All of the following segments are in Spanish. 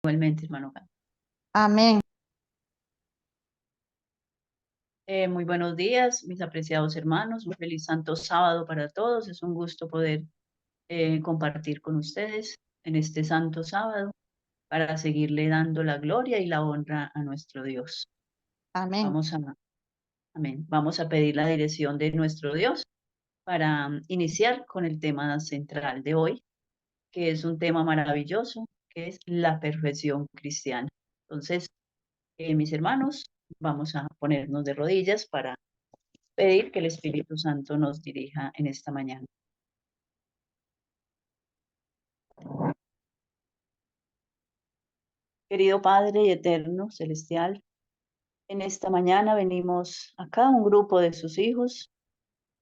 Igualmente, hermano. Amén. Muy buenos días, mis apreciados hermanos. Un feliz santo sábado para todos. Es un gusto poder compartir con ustedes en este santo sábado para seguirle dando la gloria y la honra a nuestro Dios. Amén. Vamos a, amén. Vamos a pedir la dirección de nuestro Dios para iniciar con el tema central de hoy, que es un tema maravilloso, que es la perfección cristiana. Entonces, mis hermanos, vamos a ponernos de rodillas para pedir que el Espíritu Santo nos dirija en esta mañana. Querido Padre y eterno, celestial, en esta mañana venimos a cada un grupo de sus hijos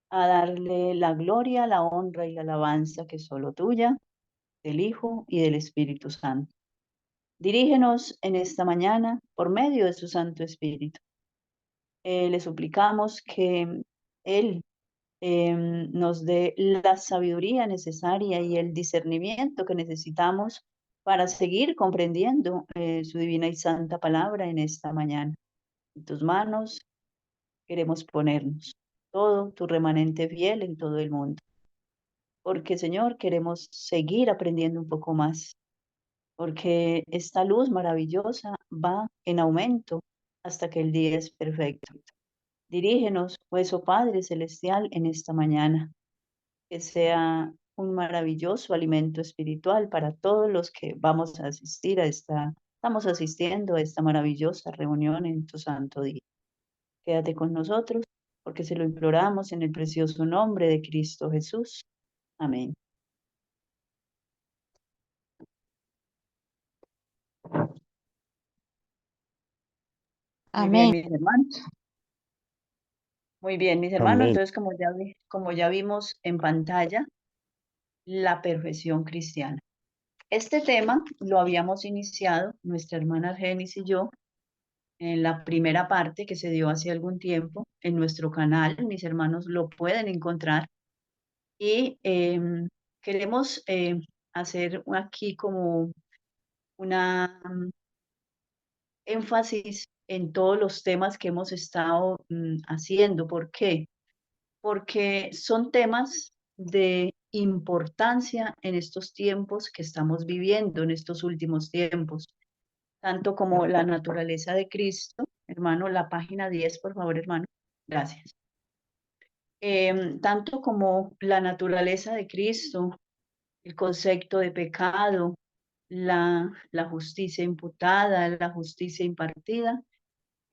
a darle la gloria, la honra y la alabanza que es solo tuya, del Hijo y del Espíritu Santo. Dirígenos en esta mañana por medio de su Santo Espíritu. Le suplicamos que Él nos dé la sabiduría necesaria y el discernimiento que necesitamos para seguir comprendiendo su divina y santa palabra en esta mañana. En tus manos queremos ponernos todo tu remanente fiel en todo el mundo, porque Señor, queremos seguir aprendiendo un poco más, porque esta luz maravillosa va en aumento hasta que el día es perfecto. Dirígenos, pues, oh Padre Celestial, en esta mañana que sea un maravilloso alimento espiritual para todos los que vamos a asistir a estamos asistiendo a esta maravillosa reunión en tu santo día. Quédate con nosotros, porque se lo imploramos en el precioso nombre de Cristo Jesús. Amén. Muy bien, Amén. mis hermanos. Muy bien, mis hermanos. Amén. Entonces, como ya vimos en pantalla, la perfección cristiana. Este tema lo habíamos iniciado nuestra hermana Argenis y yo en la primera parte que se dio hace algún tiempo en nuestro canal. Mis hermanos lo pueden encontrar y queremos hacer aquí como una énfasis en todos los temas que hemos estado haciendo. ¿Por qué? Porque son temas de importancia en estos tiempos que estamos viviendo, en estos últimos tiempos, tanto como la naturaleza de Cristo. Hermano, la página 10 por favor, hermano. Gracias. Tanto como la naturaleza de Cristo, el concepto de pecado, la justicia imputada, la justicia impartida,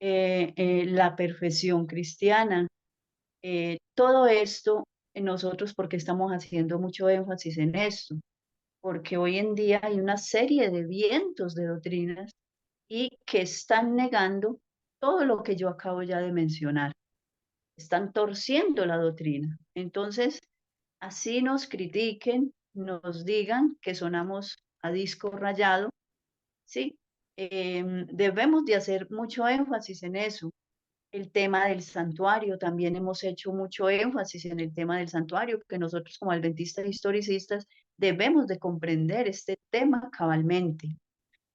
la perfección cristiana, todo esto en nosotros porque estamos haciendo mucho énfasis en esto, porque hoy en día hay una serie de vientos de doctrinas y que están negando todo lo que yo acabo ya de mencionar. Están torciendo la doctrina. Entonces, así nos critiquen, nos digan que sonamos a disco rayado, ¿sí? Debemos de hacer mucho énfasis en eso. El tema del santuario, también hemos hecho mucho énfasis en el tema del santuario, que nosotros como adventistas historicistas debemos de comprender este tema cabalmente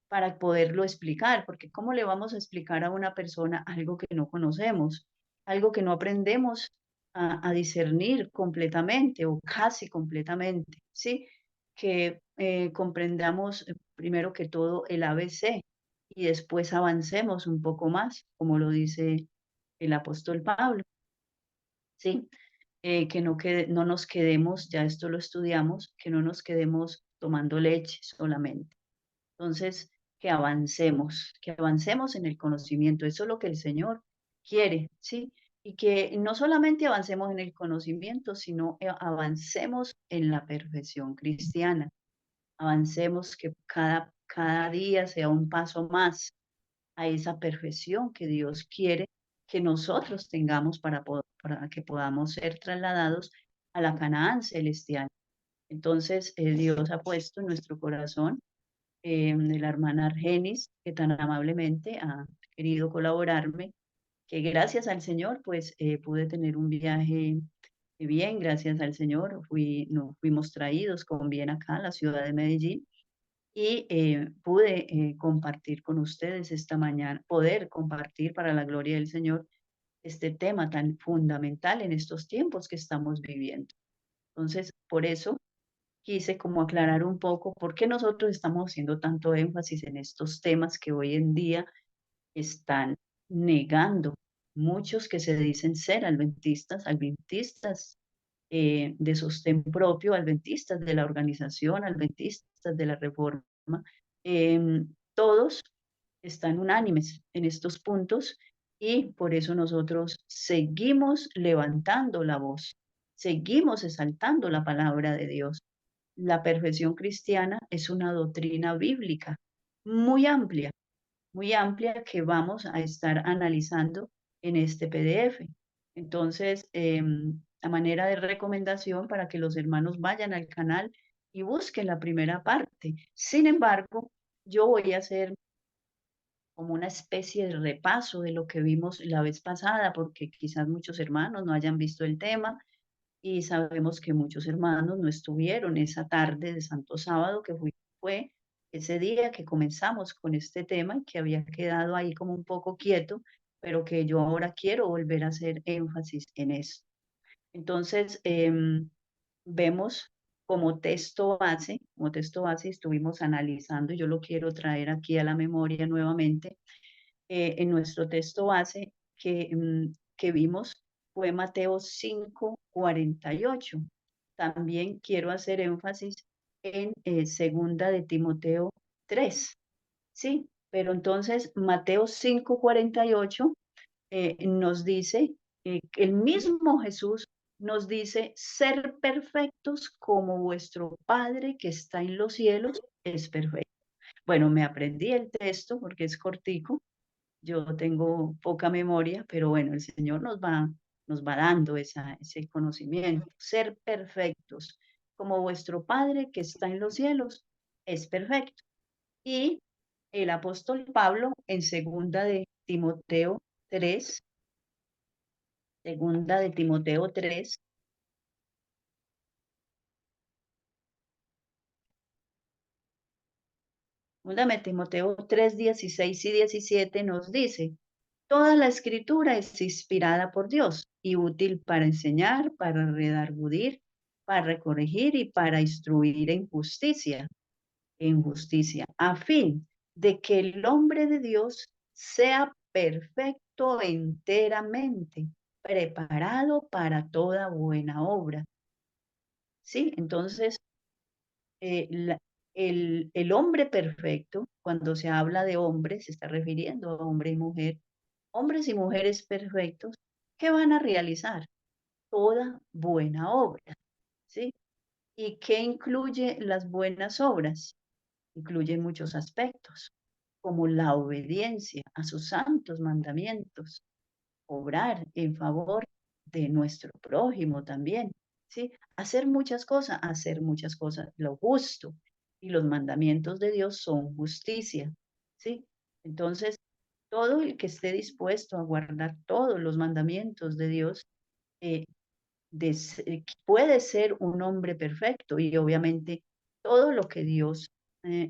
para poderlo explicar, porque ¿cómo le vamos a explicar a una persona algo que no conocemos, algo que no aprendemos a discernir completamente o casi completamente? ¿Sí? Que comprendamos primero que todo el ABC y después avancemos un poco más, como lo dice el apóstol Pablo, ¿sí? Que no nos quedemos, ya esto lo estudiamos, que no nos quedemos tomando leche solamente. Entonces, que avancemos en el conocimiento. Eso es lo que el Señor quiere, ¿sí? Y que no solamente avancemos en el conocimiento, sino avancemos en la perfección cristiana. Avancemos que cada día sea un paso más a esa perfección que Dios quiere que nosotros tengamos para que podamos ser trasladados a la Canaán celestial. Entonces, Dios ha puesto en nuestro corazón de la hermana Argenis, que tan amablemente ha querido colaborarme, que gracias al Señor, pues pude tener un viaje bien, gracias al Señor, nos fuimos traídos con bien acá a la ciudad de Medellín y pude compartir con ustedes esta mañana, poder compartir para la gloria del Señor este tema tan fundamental en estos tiempos que estamos viviendo. Entonces, por eso quise como aclarar un poco por qué nosotros estamos haciendo tanto énfasis en estos temas que hoy en día están negando muchos que se dicen ser adventistas de sostén propio, adventistas de la organización, adventistas de la reforma. Todos están unánimes en estos puntos y por eso nosotros seguimos levantando la voz, seguimos exaltando la palabra de Dios. La perfección cristiana es una doctrina bíblica muy amplia, muy amplia que vamos a estar analizando en este PDF. Entonces, a manera de recomendación para que los hermanos vayan al canal y busquen la primera parte. Sin embargo, yo voy a hacer como una especie de repaso de lo que vimos la vez pasada, porque quizás muchos hermanos no hayan visto el tema y sabemos que muchos hermanos no estuvieron esa tarde de Santo Sábado, que fue ese día que comenzamos con este tema y que había quedado ahí como un poco quieto, pero que yo ahora quiero volver a hacer énfasis en eso. Entonces, vemos como texto base estuvimos analizando, y yo lo quiero traer aquí a la memoria nuevamente, en nuestro texto base que vimos fue Mateo 5:48. También quiero hacer énfasis en segunda de Timoteo 3, ¿sí? Pero entonces Mateo 5:48 nos dice, que el mismo Jesús nos dice, ser perfectos como vuestro Padre que está en los cielos es perfecto. Bueno, me aprendí el texto porque es cortico, yo tengo poca memoria, pero bueno, el Señor nos va dando ese conocimiento. Ser perfectos, como vuestro Padre que está en los cielos es perfecto. Y el apóstol Pablo en Timoteo 3, segunda de Timoteo 3, segunda de Timoteo 3, 16 y 17 nos dice, toda la escritura es inspirada por Dios y útil para enseñar, para redarguir, para corregir y para instruir en justicia, a fin de que el hombre de Dios sea perfecto enteramente, preparado para toda buena obra. Sí, entonces el hombre perfecto, cuando se habla de hombre, se está refiriendo a hombre y mujer, hombres y mujeres perfectos que van a realizar toda buena obra, ¿sí? ¿Y qué incluye las buenas obras? Incluye muchos aspectos, como la obediencia a sus santos mandamientos, obrar en favor de nuestro prójimo también, ¿sí? Hacer muchas cosas, lo justo. Y los mandamientos de Dios son justicia, ¿sí? Entonces, todo el que esté dispuesto a guardar todos los mandamientos de Dios eh, puede ser un hombre perfecto y obviamente todo lo que Dios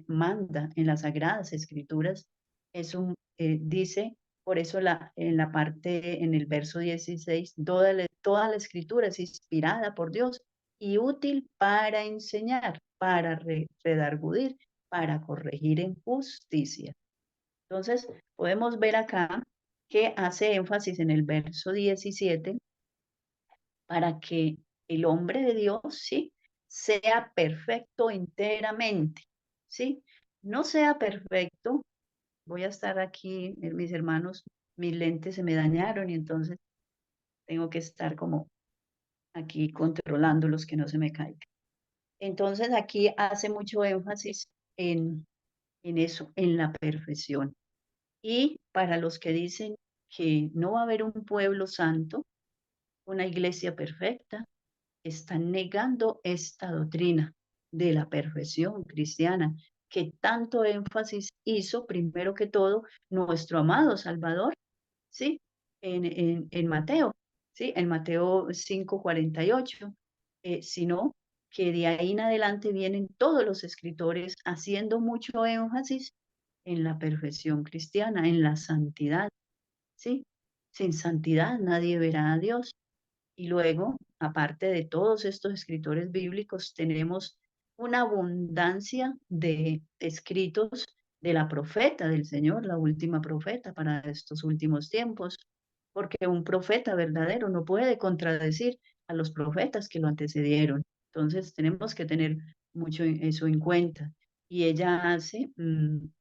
manda en las Sagradas Escrituras dice, por eso en la parte, en el verso 16, toda la Escritura es inspirada por Dios y útil para enseñar, para redarguir, para corregir en justicia. Entonces, podemos ver acá que hace énfasis en el verso 17 para que el hombre de Dios, ¿sí? Sea perfecto enteramente, ¿sí? No sea perfecto, voy a estar aquí, mis hermanos, mis lentes se me dañaron y entonces tengo que estar como aquí controlando los que no se me caigan. Entonces aquí hace mucho énfasis en eso, en la perfección. Y para los que dicen que no va a haber un pueblo santo, una iglesia perfecta, están negando esta doctrina de la perfección cristiana que tanto énfasis hizo, primero que todo, nuestro amado Salvador, ¿sí? En Mateo, ¿sí? En Mateo 5:48, sino que de ahí en adelante vienen todos los escritores haciendo mucho énfasis en la perfección cristiana, en la santidad, ¿sí? Sin santidad nadie verá a Dios. Y luego, aparte de todos estos escritores bíblicos, tenemos una abundancia de escritos de la profeta del Señor, la última profeta para estos últimos tiempos, porque un profeta verdadero no puede contradecir a los profetas que lo antecedieron. Entonces, tenemos que tener mucho eso en cuenta. Y ella hace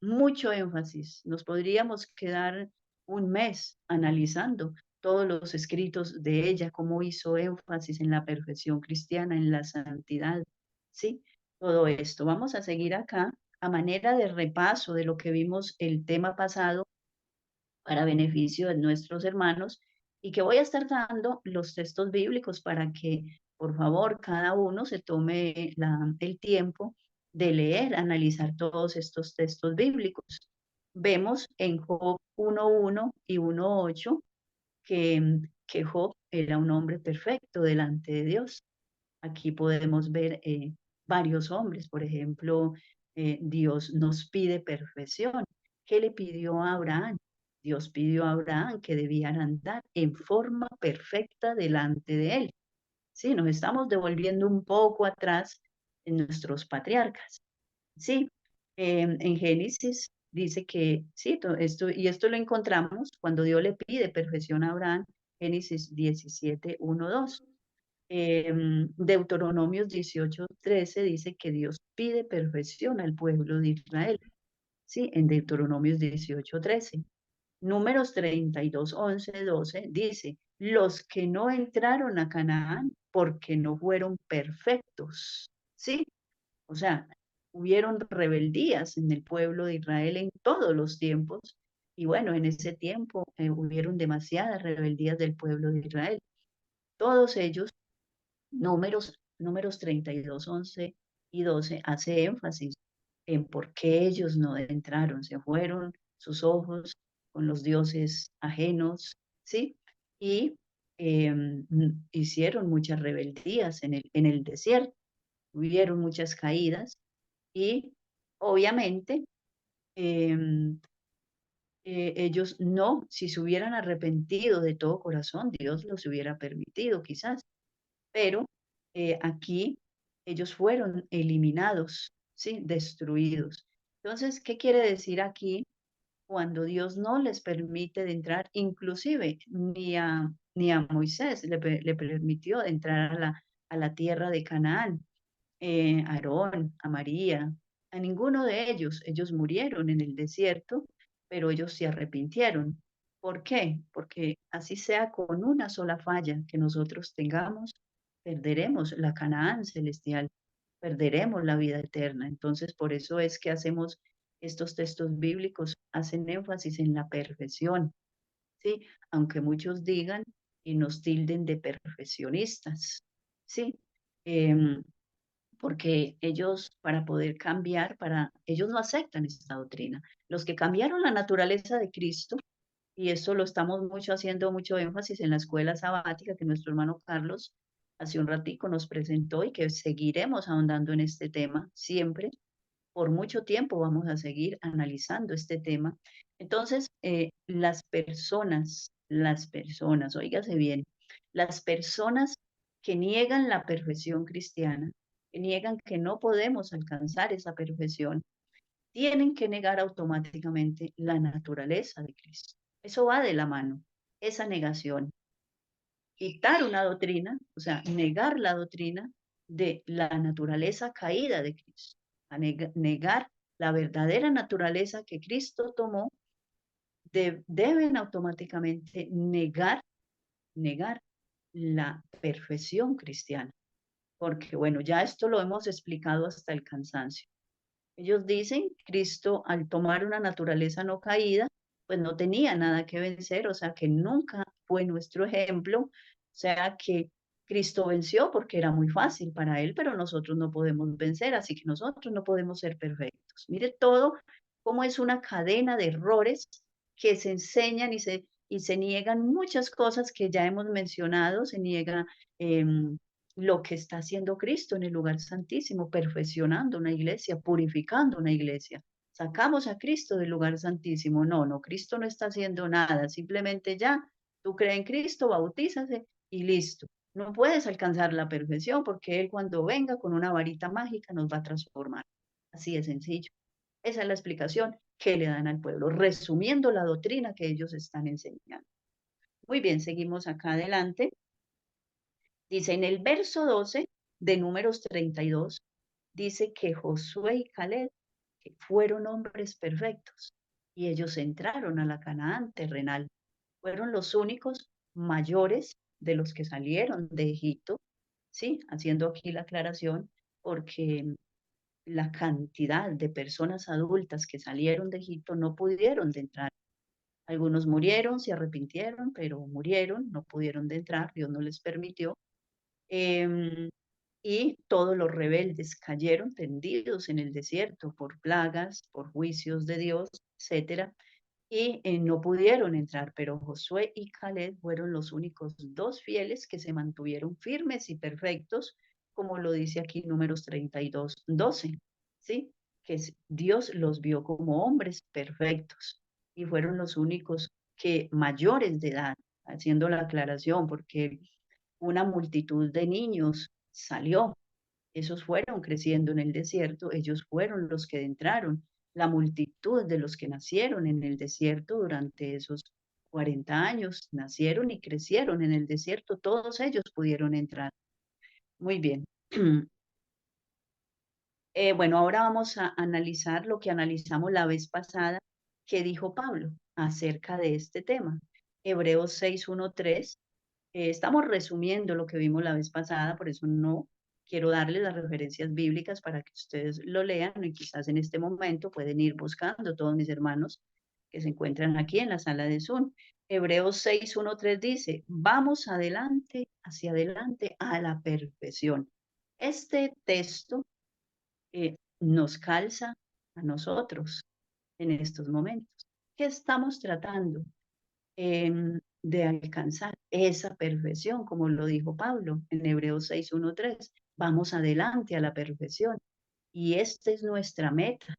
mucho énfasis. Nos podríamos quedar un mes analizando todos los escritos de ella, cómo hizo énfasis en la perfección cristiana, en la santidad, ¿sí? Todo esto. Vamos a seguir acá a manera de repaso de lo que vimos el tema pasado para beneficio de nuestros hermanos y que voy a estar dando los textos bíblicos para que, por favor, cada uno se tome el tiempo de leer, analizar todos estos textos bíblicos. Vemos en Job 1:1 y 1:8 que Job era un hombre perfecto delante de Dios. Aquí podemos ver varios hombres, por ejemplo, Dios nos pide perfección. ¿Qué le pidió a Abraham? Dios pidió a Abraham que debían andar en forma perfecta delante de él. Sí, nos estamos devolviendo un poco atrás en nuestros patriarcas. Sí, en Génesis dice que, sí, esto lo encontramos cuando Dios le pide perfección a Abraham, Génesis 17:1-2. Deuteronomios 18:13 dice que Dios pide perfección al pueblo de Israel, sí, en Deuteronomios 18:13. Números 32:11-12 dice, los que no entraron a Canaán porque no fueron perfectos, ¿sí? O sea, hubieron rebeldías en el pueblo de Israel en todos los tiempos. Y bueno, en ese tiempo hubieron demasiadas rebeldías del pueblo de Israel. Todos ellos, números 32:11-12, hace énfasis en por qué ellos no entraron, se fueron sus ojos con los dioses ajenos, ¿sí? Y hicieron muchas rebeldías en el desierto, hubieron muchas caídas y obviamente em, ellos no, si se hubieran arrepentido de todo corazón, Dios los hubiera permitido quizás, pero aquí ellos fueron eliminados, ¿sí? Destruidos. Entonces, ¿qué quiere decir aquí cuando Dios no les permite de entrar? Inclusive ni a Moisés le permitió de entrar a la tierra de Canaán, a Aarón, a María, a ninguno de ellos. Ellos murieron en el desierto, pero ellos se arrepintieron. ¿Por qué? Porque así sea con una sola falla que nosotros tengamos, perderemos la Canaán celestial, perderemos la vida eterna. Entonces, por eso es que hacemos estos textos bíblicos, hacen énfasis en la perfección, ¿sí? Aunque muchos digan y nos tilden de perfeccionistas, ¿sí? Em, Porque ellos, para poder cambiar, ellos no aceptan esta doctrina. Los que cambiaron la naturaleza de Cristo, y esto lo estamos haciendo mucho énfasis en la escuela sabática que nuestro hermano Carlos hace un ratico nos presentó y que seguiremos ahondando en este tema siempre. Por mucho tiempo vamos a seguir analizando este tema. Entonces, las personas, óigase bien, las personas que niegan la perfección cristiana, que niegan que no podemos alcanzar esa perfección, tienen que negar automáticamente la naturaleza de Cristo. Eso va de la mano, esa negación. Quitar una doctrina, o sea, negar la doctrina de la naturaleza caída de Cristo, negar la verdadera naturaleza que Cristo tomó, deben automáticamente negar la perfección cristiana. Porque bueno, ya esto lo hemos explicado hasta el cansancio. Ellos dicen, Cristo al tomar una naturaleza no caída, pues no tenía nada que vencer, o sea que nunca fue nuestro ejemplo, o sea que Cristo venció porque era muy fácil para él, pero nosotros no podemos vencer, así que nosotros no podemos ser perfectos. Mire todo cómo es una cadena de errores que se enseñan y se niegan muchas cosas que ya hemos mencionado, se niega lo que está haciendo Cristo en el lugar santísimo, perfeccionando una iglesia, purificando una iglesia. Sacamos a Cristo del lugar santísimo. No, no, Cristo no está haciendo nada. Simplemente ya, tú crees en Cristo, bautízate y listo. No puedes alcanzar la perfección porque Él cuando venga con una varita mágica nos va a transformar. Así de sencillo. Esa es la explicación que le dan al pueblo, resumiendo la doctrina que ellos están enseñando. Muy bien, seguimos acá adelante. Dice en el verso 12 de Números 32, dice que Josué y Caleb fueron hombres perfectos y ellos entraron a la Canaán terrenal. Fueron los únicos mayores de los que salieron de Egipto, ¿sí? Haciendo aquí la aclaración, porque la cantidad de personas adultas que salieron de Egipto no pudieron de entrar. Algunos murieron, se arrepintieron, pero murieron, no pudieron de entrar, Dios no les permitió. Em, y todos los rebeldes cayeron tendidos en el desierto por plagas, por juicios de Dios, etcétera, y no pudieron entrar, pero Josué y Caleb fueron los únicos dos fieles que se mantuvieron firmes y perfectos, como lo dice aquí Números 32, 12, ¿sí? Que Dios los vio como hombres perfectos y fueron los únicos que mayores de edad, haciendo la aclaración, porque una multitud de niños salió, esos fueron creciendo en el desierto, ellos fueron los que entraron, la multitud de los que nacieron en el desierto durante esos 40 años, nacieron y crecieron en el desierto, todos ellos pudieron entrar. Muy bien. Bueno, ahora vamos a analizar lo que analizamos la vez pasada, que dijo Pablo acerca de este tema. Hebreos 6:1-3. Estamos resumiendo lo que vimos la vez pasada, por eso no quiero darles las referencias bíblicas para que ustedes lo lean y quizás en este momento pueden ir buscando todos mis hermanos que se encuentran aquí en la sala de Zoom. Hebreos 6:1-3 dice, vamos adelante, hacia adelante a la perfección. Este texto nos calza a nosotros en estos momentos. ¿Qué estamos tratando? De alcanzar esa perfección, como lo dijo Pablo en Hebreos 6:1-3. Vamos adelante a la perfección. Y esta es nuestra meta,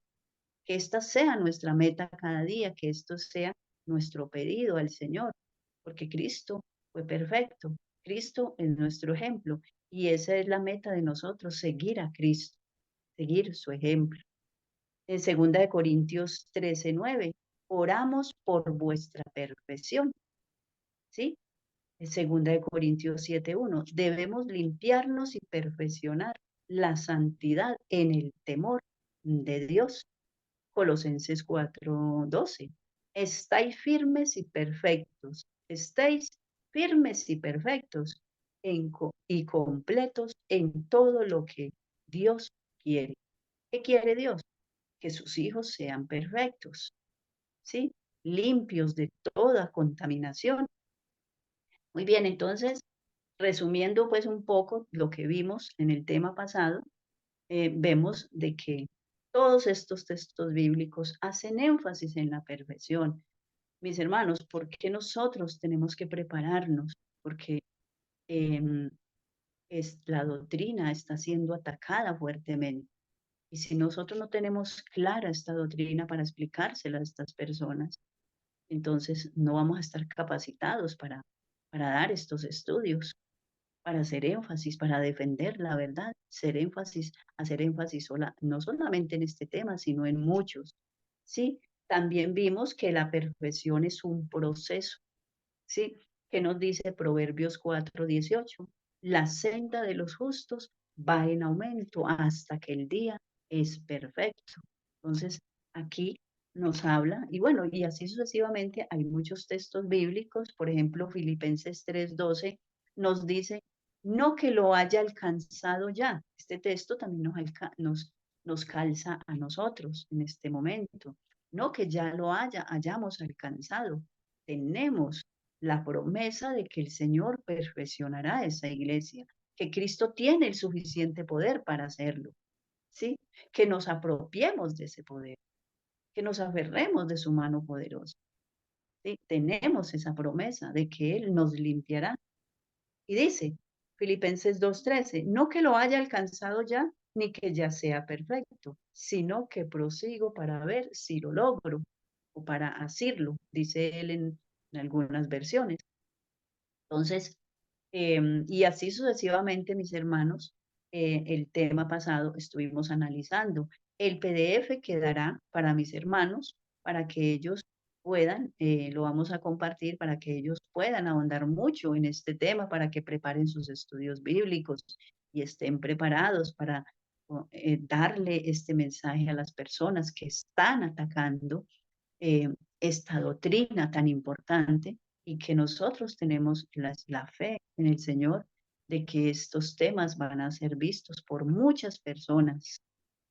que esta sea nuestra meta cada día, que esto sea nuestro pedido al Señor, porque Cristo fue perfecto, Cristo es nuestro ejemplo y esa es la meta de nosotros, seguir a Cristo, seguir su ejemplo. En 2 Corintios 13:9, oramos por vuestra perfección, ¿sí? En 2 Corintios 7:1, debemos limpiarnos y perfeccionar la santidad en el temor de Dios. Colosenses 4:12, estáis firmes y perfectos, estéis firmes y perfectos y completos en todo lo que Dios quiere. ¿Qué quiere Dios? Que sus hijos sean perfectos, ¿sí? Limpios de toda contaminación. Muy bien, entonces, resumiendo pues un poco lo que vimos en el tema pasado, vemos de que todos estos textos bíblicos hacen énfasis en la perfección. Mis hermanos, ¿por qué nosotros tenemos que prepararnos? Porque em, la doctrina está siendo atacada fuertemente. Y si nosotros no tenemos clara esta doctrina para explicársela a estas personas, entonces no vamos a estar capacitados para dar estos estudios, para hacer énfasis, para defender la verdad, hacer énfasis no solamente en este tema, sino en muchos. Sí, también vimos que la perfección es un proceso, ¿sí? Que nos dice Proverbios 4:18, la senda de los justos va en aumento hasta que el día es perfecto. Entonces, aquí nos habla, y bueno, y así sucesivamente, hay muchos textos bíblicos, por ejemplo, Filipenses 3:12 nos dice, no que lo haya alcanzado ya. Este texto también nos calza a nosotros en este momento. No que ya lo hayamos alcanzado. Tenemos la promesa de que el Señor perfeccionará esa iglesia, que Cristo tiene el suficiente poder para hacerlo, ¿sí? Que nos apropiemos de ese poder, que nos aferremos de su mano poderosa, ¿sí? Tenemos esa promesa de que Él nos limpiará. Y dice, Filipenses 2:13, no que lo haya alcanzado ya, ni que ya sea perfecto, sino que prosigo para ver si lo logro o para asirlo, dice él en algunas versiones. Entonces, y así sucesivamente, mis hermanos, el tema pasado estuvimos analizando. El PDF quedará para mis hermanos, para que ellos puedan, lo vamos a compartir, para que ellos puedan ahondar mucho en este tema, para que preparen sus estudios bíblicos y estén preparados para darle este mensaje a las personas que están atacando eh, esta doctrina tan importante y que nosotros tenemos la fe en el Señor de que estos temas van a ser vistos por muchas personas,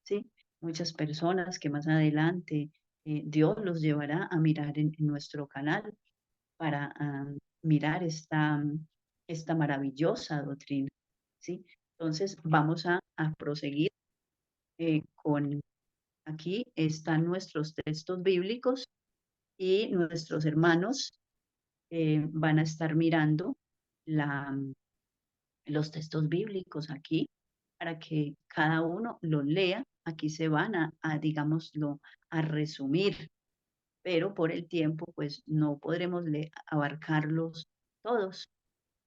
¿sí? Muchas personas que más adelante Dios los llevará a mirar en nuestro canal para mirar esta maravillosa doctrina, ¿sí? Entonces vamos a proseguir con, aquí están nuestros textos bíblicos y nuestros hermanos van a estar mirando la, los textos bíblicos aquí para que cada uno los lea. Aquí se van digámoslo, a resumir, pero por el tiempo, pues no podremos abarcarlos todos.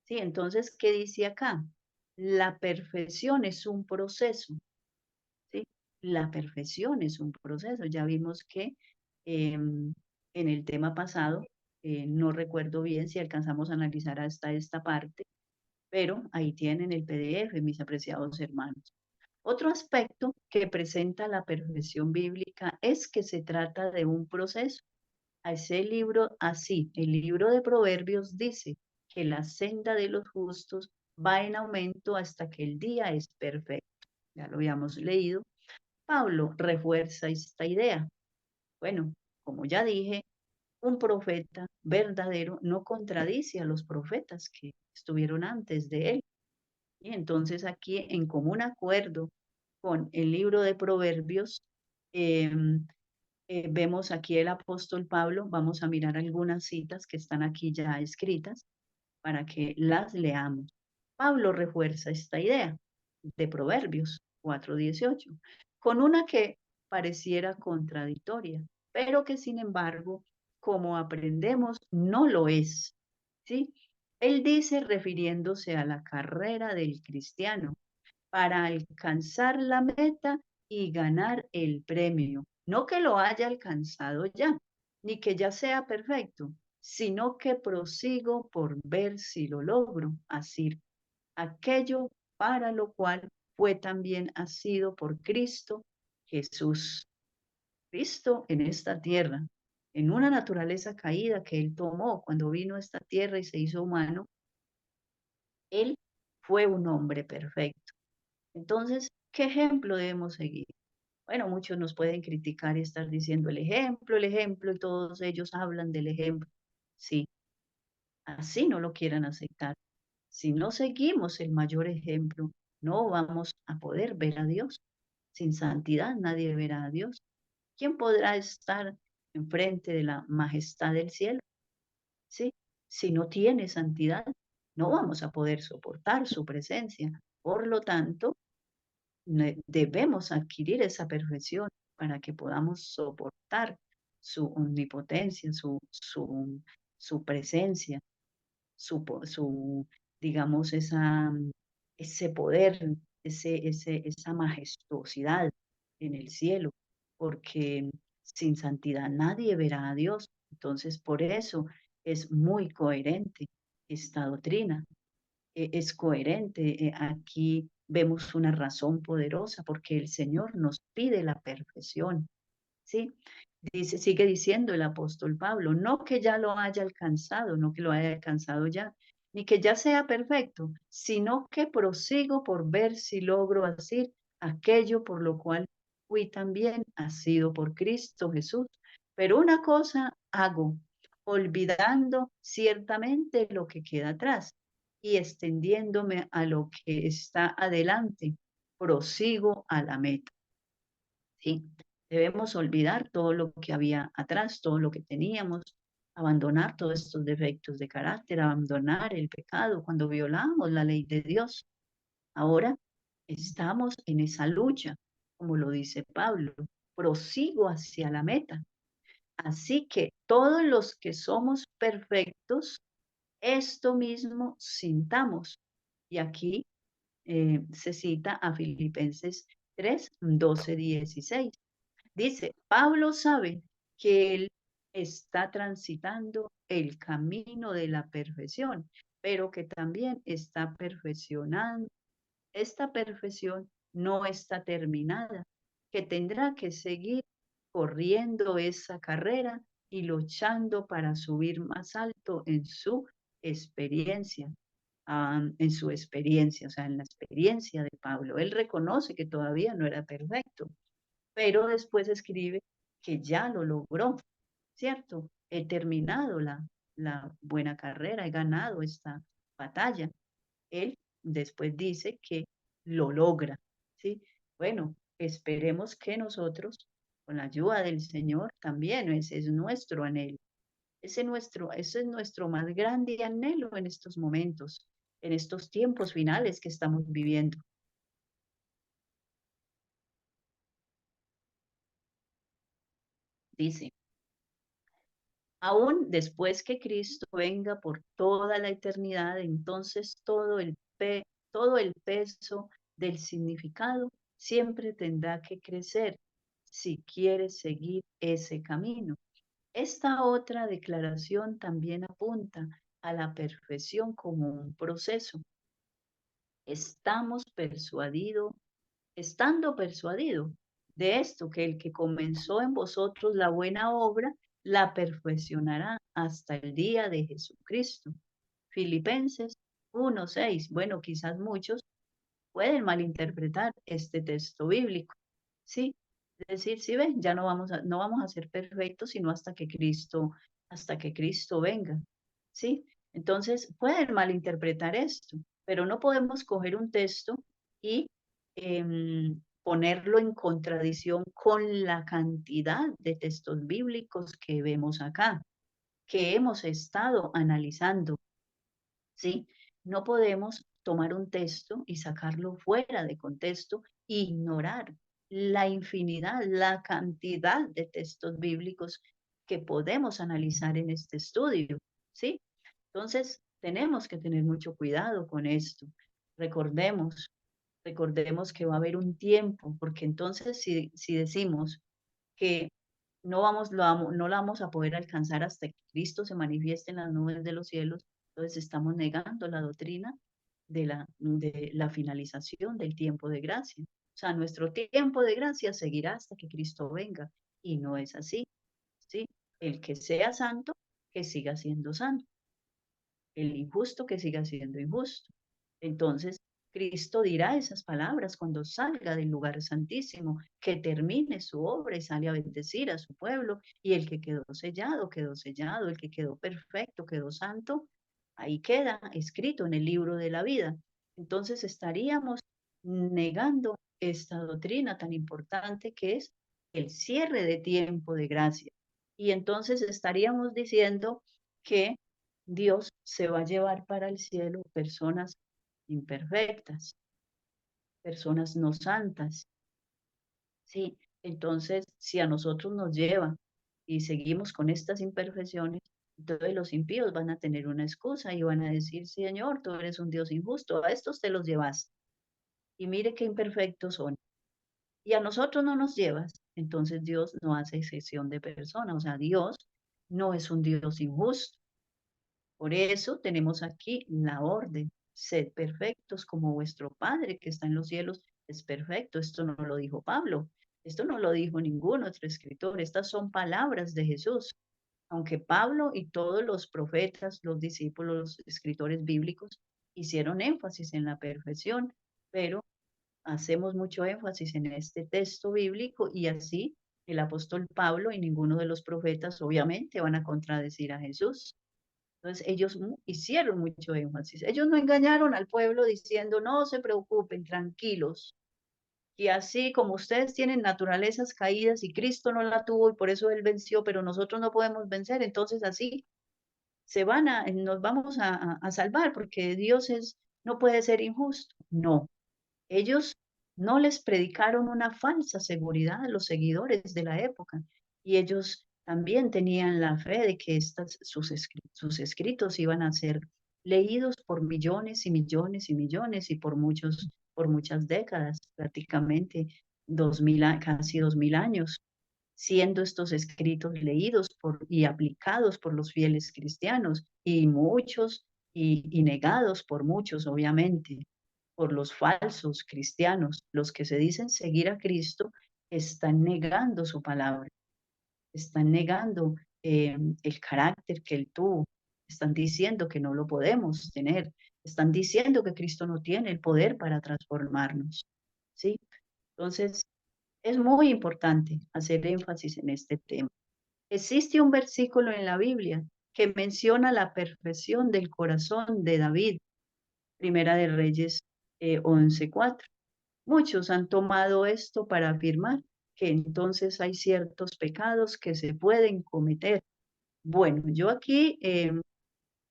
Sí, entonces, ¿qué dice acá? La perfección es un proceso, ¿sí? La perfección es un proceso. Ya vimos que en el tema pasado, no recuerdo bien si alcanzamos a analizar hasta esta parte, pero ahí tienen el PDF, mis apreciados hermanos. Otro aspecto que presenta la perfección bíblica es que se trata de un proceso. A ese libro, así, el libro de Proverbios dice que la senda de los justos va en aumento hasta que el día es perfecto. Ya lo habíamos leído. Pablo refuerza esta idea. Bueno, como ya dije, un profeta verdadero no contradice a los profetas que estuvieron antes de él. Y entonces aquí, en común acuerdo con el libro de Proverbios, vemos aquí el apóstol Pablo, vamos a mirar algunas citas que están aquí ya escritas para que las leamos. Pablo refuerza esta idea de Proverbios 4:18, con una que pareciera contradictoria, pero que sin embargo, como aprendemos, no lo es, ¿sí? Él dice, refiriéndose a la carrera del cristiano, para alcanzar la meta y ganar el premio. No que lo haya alcanzado ya, ni que ya sea perfecto, sino que prosigo por ver si lo logro, así aquello para lo cual fue también asido por Cristo Jesús. Cristo en esta tierra, en una naturaleza caída que Él tomó cuando vino a esta tierra y se hizo humano, Él fue un hombre perfecto. Entonces, ¿qué ejemplo debemos seguir? Bueno, muchos nos pueden criticar y estar diciendo el ejemplo, y todos ellos hablan del ejemplo. Sí, así no lo quieran aceptar. Si no seguimos el mayor ejemplo, no vamos a poder ver a Dios. Sin santidad nadie verá a Dios. ¿Quién podrá estar enfrente de la majestad del cielo? Sí, si no tiene santidad, no vamos a poder soportar su presencia. Por lo tanto, debemos adquirir esa perfección para que podamos soportar su omnipotencia, su presencia, su, digamos, ese poder, esa majestuosidad en el cielo, porque sin santidad nadie verá a Dios. Entonces, por eso es muy coherente esta doctrina, es coherente. Aquí vemos una razón poderosa porque el Señor nos pide la perfección, ¿sí? Dice, sigue diciendo el apóstol Pablo, no que ya lo haya alcanzado, no que lo haya alcanzado ya, ni que ya sea perfecto, sino que prosigo por ver si logro hacer aquello por lo cual fui también asido por Cristo Jesús. Pero una cosa hago, olvidando ciertamente lo que queda atrás y extendiéndome a lo que está adelante, prosigo a la meta. ¿Sí? Debemos olvidar todo lo que había atrás, todo lo que teníamos, abandonar todos estos defectos de carácter, abandonar el pecado cuando violamos la ley de Dios. Ahora estamos en esa lucha, como lo dice Pablo, prosigo hacia la meta. Así que todos los que somos perfectos, esto mismo sintamos. Y aquí se cita a Filipenses 3, 12, 16. Dice, Pablo sabe que él está transitando el camino de la perfección, pero que también está perfeccionando. Esta perfección no está terminada, que tendrá que seguir corriendo esa carrera y luchando para subir más alto en su experiencia, o sea, en la experiencia de Pablo. Él reconoce que todavía no era perfecto, pero después escribe que ya lo logró, ¿cierto? He terminado la buena carrera, he ganado esta batalla. Él después dice que lo logra, ¿sí? Bueno, esperemos que nosotros, con la ayuda del Señor, también ese es nuestro anhelo, ese es nuestro más grande anhelo en estos momentos, en estos tiempos finales que estamos viviendo. Dice, aún después que Cristo venga por toda la eternidad, entonces todo el peso del significado siempre tendrá que crecer si quieres seguir ese camino. Esta otra declaración también apunta a la perfección como un proceso. Estamos persuadidos, estando persuadido de esto, que el que comenzó en vosotros la buena obra, la perfeccionará hasta el día de Jesucristo. Filipenses 1:6. Bueno, quizás muchos pueden malinterpretar este texto bíblico, ¿sí? Es decir, si ven, ya no vamos a ser perfectos sino hasta que Cristo venga, ¿sí? Entonces, pueden malinterpretar esto, pero no podemos coger un texto y ponerlo en contradicción con la cantidad de textos bíblicos que vemos acá, que hemos estado analizando. ¿Sí? No podemos tomar un texto y sacarlo fuera de contexto e ignorar la infinidad, la cantidad de textos bíblicos que podemos analizar en este estudio, ¿sí? Entonces, tenemos que tener mucho cuidado con esto. Recordemos, recordemos que va a haber un tiempo, porque entonces si decimos que no la vamos a poder alcanzar hasta que Cristo se manifieste en las nubes de los cielos. Entonces estamos negando la doctrina de la finalización del tiempo de gracia. O sea, nuestro tiempo de gracia seguirá hasta que Cristo venga. Y no es así, ¿sí? El que sea santo, que siga siendo santo. El injusto, que siga siendo injusto. Entonces, Cristo dirá esas palabras cuando salga del lugar santísimo, que termine su obra y sale a bendecir a su pueblo. Y el que quedó sellado, el que quedó perfecto, quedó santo, ahí queda escrito en el libro de la vida. Entonces estaríamos negando esta doctrina tan importante que es el cierre de tiempo de gracia. Y entonces estaríamos diciendo que Dios se va a llevar para el cielo personas imperfectas, personas no santas, ¿sí? Entonces, si a nosotros nos lleva y seguimos con estas imperfecciones, entonces los impíos van a tener una excusa y van a decir, Señor, tú eres un Dios injusto, a estos te los llevas y mire qué imperfectos son. Y a nosotros no nos llevas, entonces Dios no hace excepción de persona, o sea, Dios no es un Dios injusto. Por eso tenemos aquí la orden, sed perfectos como vuestro Padre que está en los cielos es perfecto. Esto no lo dijo Pablo, esto no lo dijo ningún otro escritor, estas son palabras de Jesús. Aunque Pablo y todos los profetas, los discípulos, los escritores bíblicos hicieron énfasis en la perfección, pero hacemos mucho énfasis en este texto bíblico y así el apóstol Pablo y ninguno de los profetas obviamente van a contradecir a Jesús. Entonces ellos hicieron mucho énfasis. Ellos no engañaron al pueblo diciendo, no se preocupen, tranquilos. Y así como ustedes tienen naturalezas caídas y Cristo no la tuvo y por eso Él venció, pero nosotros no podemos vencer, entonces así nos vamos a salvar porque no puede ser injusto. No, ellos no les predicaron una falsa seguridad a los seguidores de la época y ellos también tenían la fe de que sus escritos iban a ser leídos por millones y millones y millones y por muchas décadas, prácticamente casi 2000 años, siendo estos escritos leídos y aplicados por los fieles cristianos y muchos y negados por muchos, obviamente, por los falsos cristianos. Los que se dicen seguir a Cristo están negando su palabra, están negando el carácter que Él tuvo, están diciendo que no lo podemos tener, están diciendo que Cristo no tiene el poder para transformarnos, ¿sí? Entonces, es muy importante hacer énfasis en este tema. Existe un versículo en la Biblia que menciona la perfección del corazón de David, Primera de Reyes 11:4. Muchos han tomado esto para afirmar que entonces hay ciertos pecados que se pueden cometer. Bueno, yo aquí,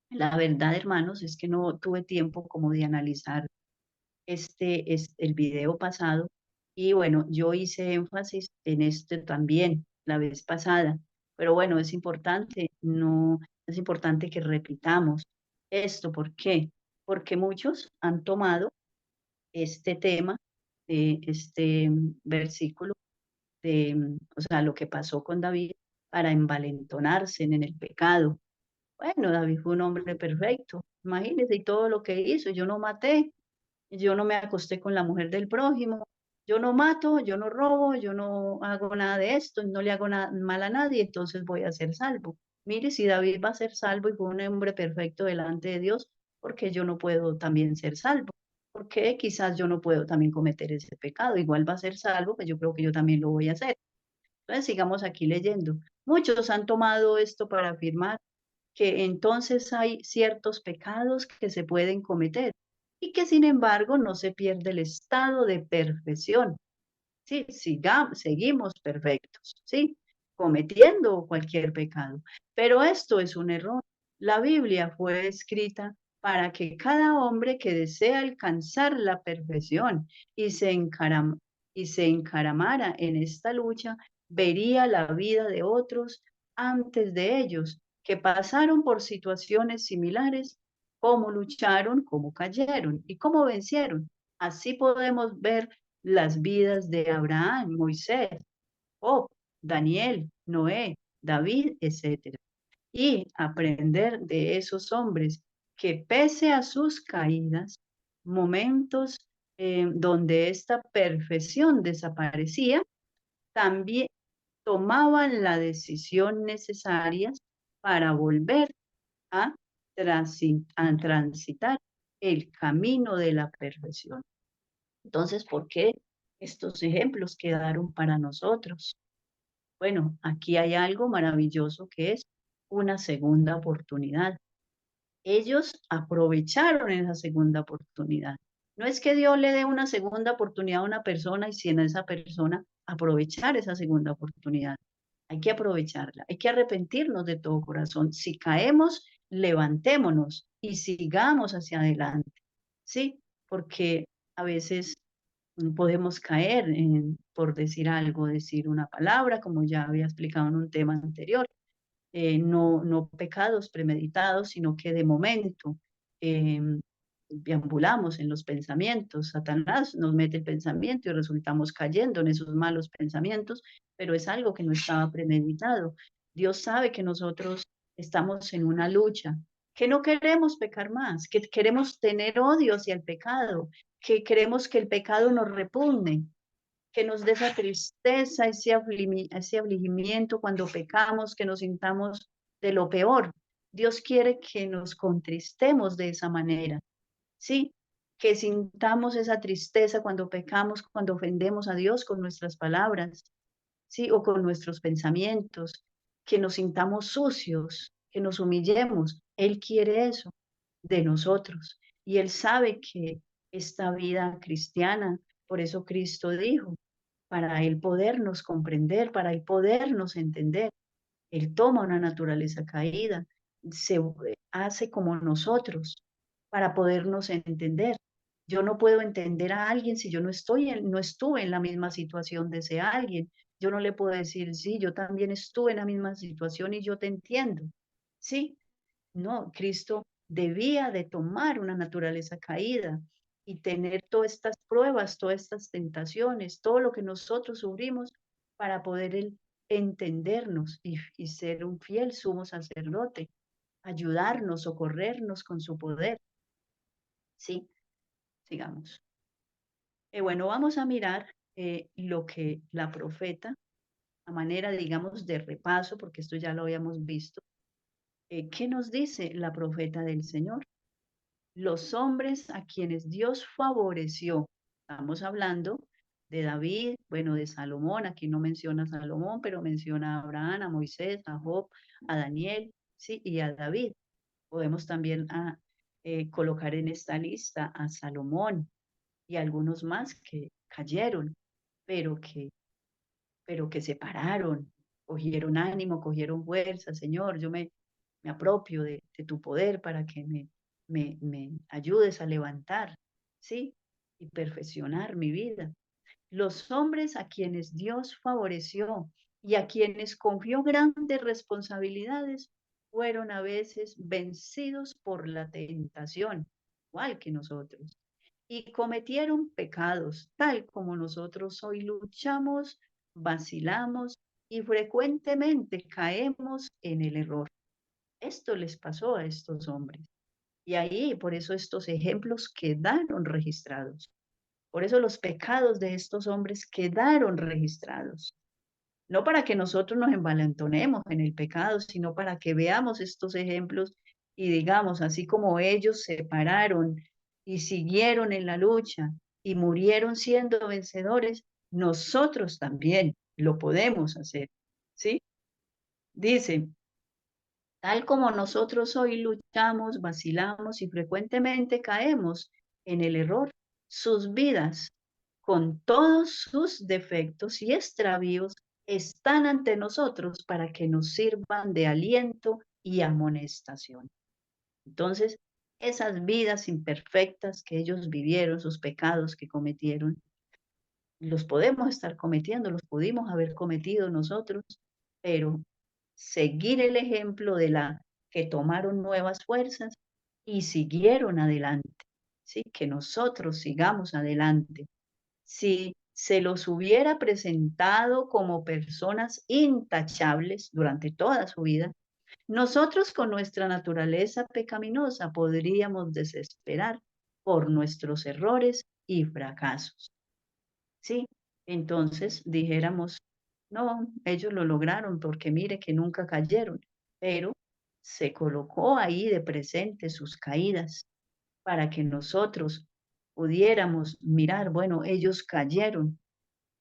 la verdad, hermanos, es que no tuve tiempo como de analizar es el video pasado. Y bueno, yo hice énfasis en este también la vez pasada, pero bueno, es importante, no, es importante que repitamos esto. ¿Por qué? Porque muchos han tomado este tema, versículo o sea, lo que pasó con David para envalentonarse en el pecado. Bueno, David fue un hombre perfecto, imagínense, y todo lo que hizo, yo no maté, yo no me acosté con la mujer del prójimo, yo no mato, yo no robo, yo no hago nada de esto, no le hago nada mal a nadie, entonces voy a ser salvo. Mire, si David va a ser salvo y fue un hombre perfecto delante de Dios, ¿por qué yo no puedo también ser salvo? ¿Por qué quizás yo no puedo también cometer ese pecado? Igual va a ser salvo, pues yo creo que yo también lo voy a hacer. Entonces sigamos aquí leyendo. Muchos han tomado esto para afirmar que entonces hay ciertos pecados que se pueden cometer y que sin embargo no se pierde el estado de perfección. Sí, seguimos perfectos, sí, cometiendo cualquier pecado. Pero esto es un error. La Biblia fue escrita para que cada hombre que desea alcanzar la perfección y y se encaramara en esta lucha, vería la vida de otros antes de ellos, que pasaron por situaciones similares, cómo lucharon, cómo cayeron y cómo vencieron. Así podemos ver las vidas de Abraham, Moisés, Job, Daniel, Noé, David, etcétera. Y aprender de esos hombres que pese a sus caídas, momentos donde esta perfección desaparecía, también tomaban la decisión necesaria para volver a transitar el camino de la perfección. Entonces, ¿por qué estos ejemplos quedaron para nosotros? Bueno, aquí hay algo maravilloso que es una segunda oportunidad. Ellos aprovecharon esa segunda oportunidad. No es que Dios le dé una segunda oportunidad a una persona y sin esa persona aprovechar esa segunda oportunidad. Hay que aprovecharla, hay que arrepentirnos de todo corazón. Si caemos, levantémonos y sigamos hacia adelante, ¿sí? Porque a veces podemos caer por decir algo, decir una palabra, como ya había explicado en un tema anterior, no pecados premeditados, sino que de momento deambulamos en los pensamientos. Satanás nos mete el pensamiento y resultamos cayendo en esos malos pensamientos, pero es algo que no estaba premeditado. Dios sabe que nosotros estamos en una lucha, que no queremos pecar más, que queremos tener odio hacia el pecado, que queremos que el pecado nos repugne, que nos dé esa tristeza, ese afligimiento cuando pecamos, que nos sintamos de lo peor. Dios quiere que nos contristemos de esa manera, ¿sí? Que sintamos esa tristeza cuando pecamos, cuando ofendemos a Dios con nuestras palabras, ¿sí? O con nuestros pensamientos, que nos sintamos sucios, que nos humillemos. Él quiere eso de nosotros y Él sabe que esta vida cristiana Por eso Cristo dijo, para Él podernos comprender, para Él podernos entender. Él toma una naturaleza caída, se hace como nosotros para podernos entender. Yo no puedo entender a alguien si yo no estuve en la misma situación de ese alguien. Yo no le puedo decir, sí, yo también estuve en la misma situación y yo te entiendo. Sí, no, Cristo debía de tomar una naturaleza caída y tener todas estas pruebas, todas estas tentaciones, todo lo que nosotros sufrimos para poder él entendernos y ser un fiel sumo sacerdote, ayudarnos, socorrernos con su poder. Sí, sigamos. Bueno, vamos a mirar lo que la profeta, a manera, digamos, de repaso, porque esto ya lo habíamos visto. ¿Qué nos dice la profeta del Señor? Los hombres a quienes Dios favoreció. Estamos hablando de David, bueno, de Salomón, aquí no menciona a Salomón, pero menciona a Abraham, a Moisés, a Job, a Daniel, sí, y a David. Podemos también colocar en esta lista a Salomón y algunos más que cayeron, pero que, pero que se pararon, cogieron ánimo, cogieron fuerza. Señor, me apropio de tu poder para que me ayudes a levantar, ¿sí? Y perfeccionar mi vida. Los hombres a quienes Dios favoreció y a quienes confió grandes responsabilidades fueron a veces vencidos por la tentación, igual que nosotros, y cometieron pecados, tal como nosotros hoy luchamos, vacilamos y frecuentemente caemos en el error. Esto les pasó a estos hombres. Y ahí, por eso estos ejemplos quedaron registrados. Por eso los pecados de estos hombres quedaron registrados. No para que nosotros nos envalentonemos en el pecado, sino para que veamos estos ejemplos y digamos, así como ellos se pararon y siguieron en la lucha y murieron siendo vencedores, nosotros también lo podemos hacer. ¿Sí? Dice, tal como nosotros hoy luchamos, vacilamos y frecuentemente caemos en el error, sus vidas, con todos sus defectos y extravíos, están ante nosotros para que nos sirvan de aliento y amonestación. Entonces, esas vidas imperfectas que ellos vivieron, sus pecados que cometieron, los podemos estar cometiendo, los pudimos haber cometido nosotros, pero seguir el ejemplo de la que tomaron nuevas fuerzas y siguieron adelante, ¿sí? Que nosotros sigamos adelante. Si se los hubiera presentado como personas intachables durante toda su vida, nosotros con nuestra naturaleza pecaminosa podríamos desesperar por nuestros errores y fracasos. Sí, entonces dijéramos, no, ellos lo lograron porque mire que nunca cayeron, pero se colocó ahí de presente sus caídas para que nosotros pudiéramos mirar, bueno, ellos cayeron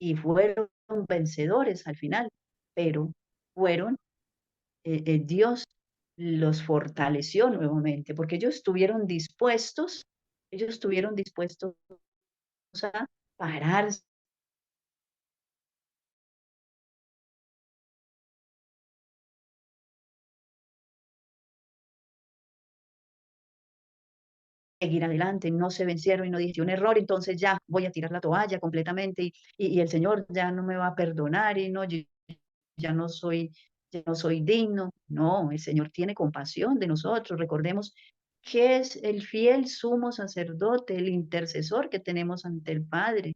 y fueron vencedores al final, pero fueron, Dios los fortaleció nuevamente, porque ellos estuvieron dispuestos a pararse, seguir adelante, no se vencieron y no dijeron un error, entonces ya voy a tirar la toalla completamente y el Señor ya no me va a perdonar y no, yo ya no soy, ya no soy digno. No, el Señor tiene compasión de nosotros. Recordemos que es el fiel sumo sacerdote, el intercesor que tenemos ante el Padre.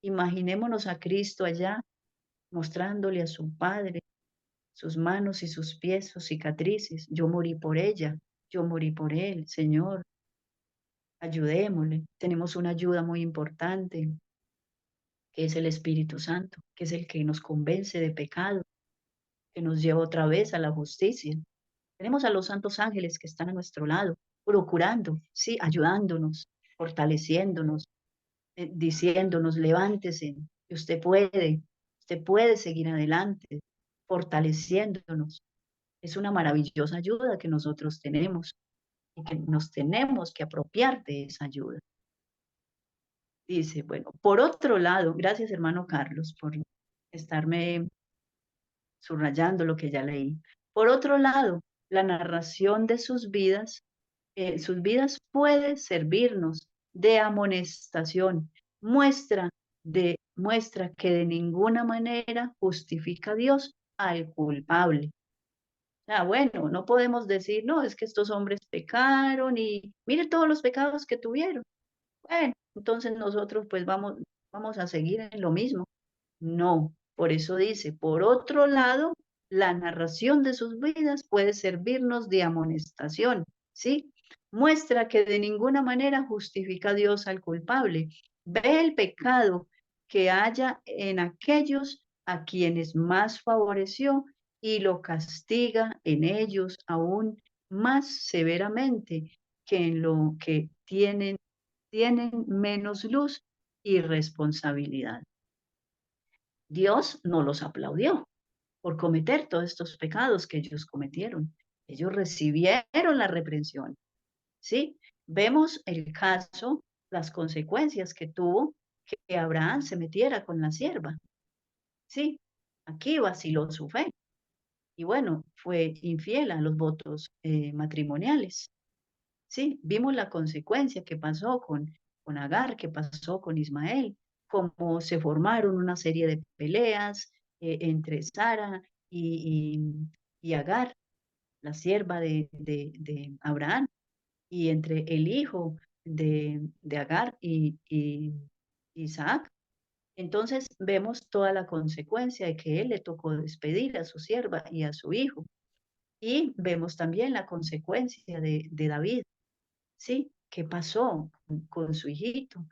Imaginémonos a Cristo allá mostrándole a su Padre sus manos y sus pies, sus cicatrices. Yo morí por ella, yo morí por él, Señor. Ayudémosle. Tenemos una ayuda muy importante, que es el Espíritu Santo, que es el que nos convence de pecado, que nos lleva otra vez a la justicia. Tenemos a los santos ángeles que están a nuestro lado, procurando, sí, ayudándonos, fortaleciéndonos, diciéndonos, levántese, que usted puede seguir adelante, fortaleciéndonos. Es una maravillosa ayuda que nosotros tenemos y que nos tenemos que apropiar de esa ayuda. Dice, bueno, por otro lado, gracias hermano Carlos por estarme subrayando lo que ya leí. Por otro lado, la narración de sus vidas puede servirnos de amonestación, muestra que de ninguna manera justifica a Dios al culpable. Bueno, no podemos decir, no, es que estos hombres pecaron y mire todos los pecados que tuvieron. Bueno, entonces nosotros pues vamos a seguir en lo mismo. No, por eso dice, por otro lado, la narración de sus vidas puede servirnos de amonestación, ¿sí? Muestra que de ninguna manera justifica a Dios al culpable. Ve el pecado que haya en aquellos a quienes más favoreció y lo castiga en ellos aún más severamente que en lo que tienen menos luz y responsabilidad. Dios no los aplaudió por cometer todos estos pecados que ellos cometieron. Ellos recibieron la reprensión, ¿sí? Vemos el caso, las consecuencias que tuvo que Abraham se metiera con la sierva, ¿sí? Aquí vaciló su fe y bueno, fue infiel a los votos matrimoniales. Sí, vimos la consecuencia que pasó con Agar, que pasó con Ismael, cómo se formaron una serie de peleas entre Sara y Agar, la sierva de Abraham, y entre el hijo de Agar y Isaac. Entonces vemos toda la consecuencia de que él le tocó despedir a su sierva y a su hijo. Y vemos también la consecuencia de David. Sí, ¿qué pasó con su hijito?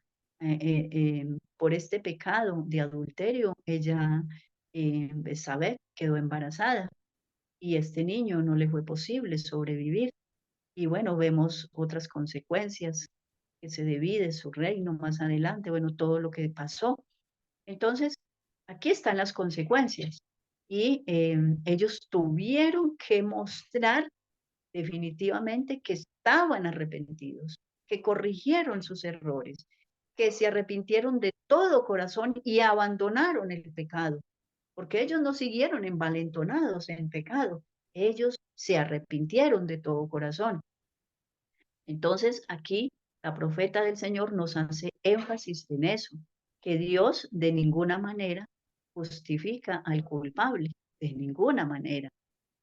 Por este pecado de adulterio, ella, Betsabé, quedó embarazada y este niño no le fue posible sobrevivir. Y bueno, vemos otras consecuencias, que se divide su reino más adelante, bueno, todo lo que pasó. Entonces, aquí están las consecuencias y ellos tuvieron que mostrar definitivamente que estaban arrepentidos, que corrigieron sus errores, que se arrepintieron de todo corazón y abandonaron el pecado, porque ellos no siguieron envalentonados en pecado, ellos se arrepintieron de todo corazón. Entonces aquí la profeta del Señor nos hace énfasis en eso, que Dios de ninguna manera justifica al culpable, de ninguna manera.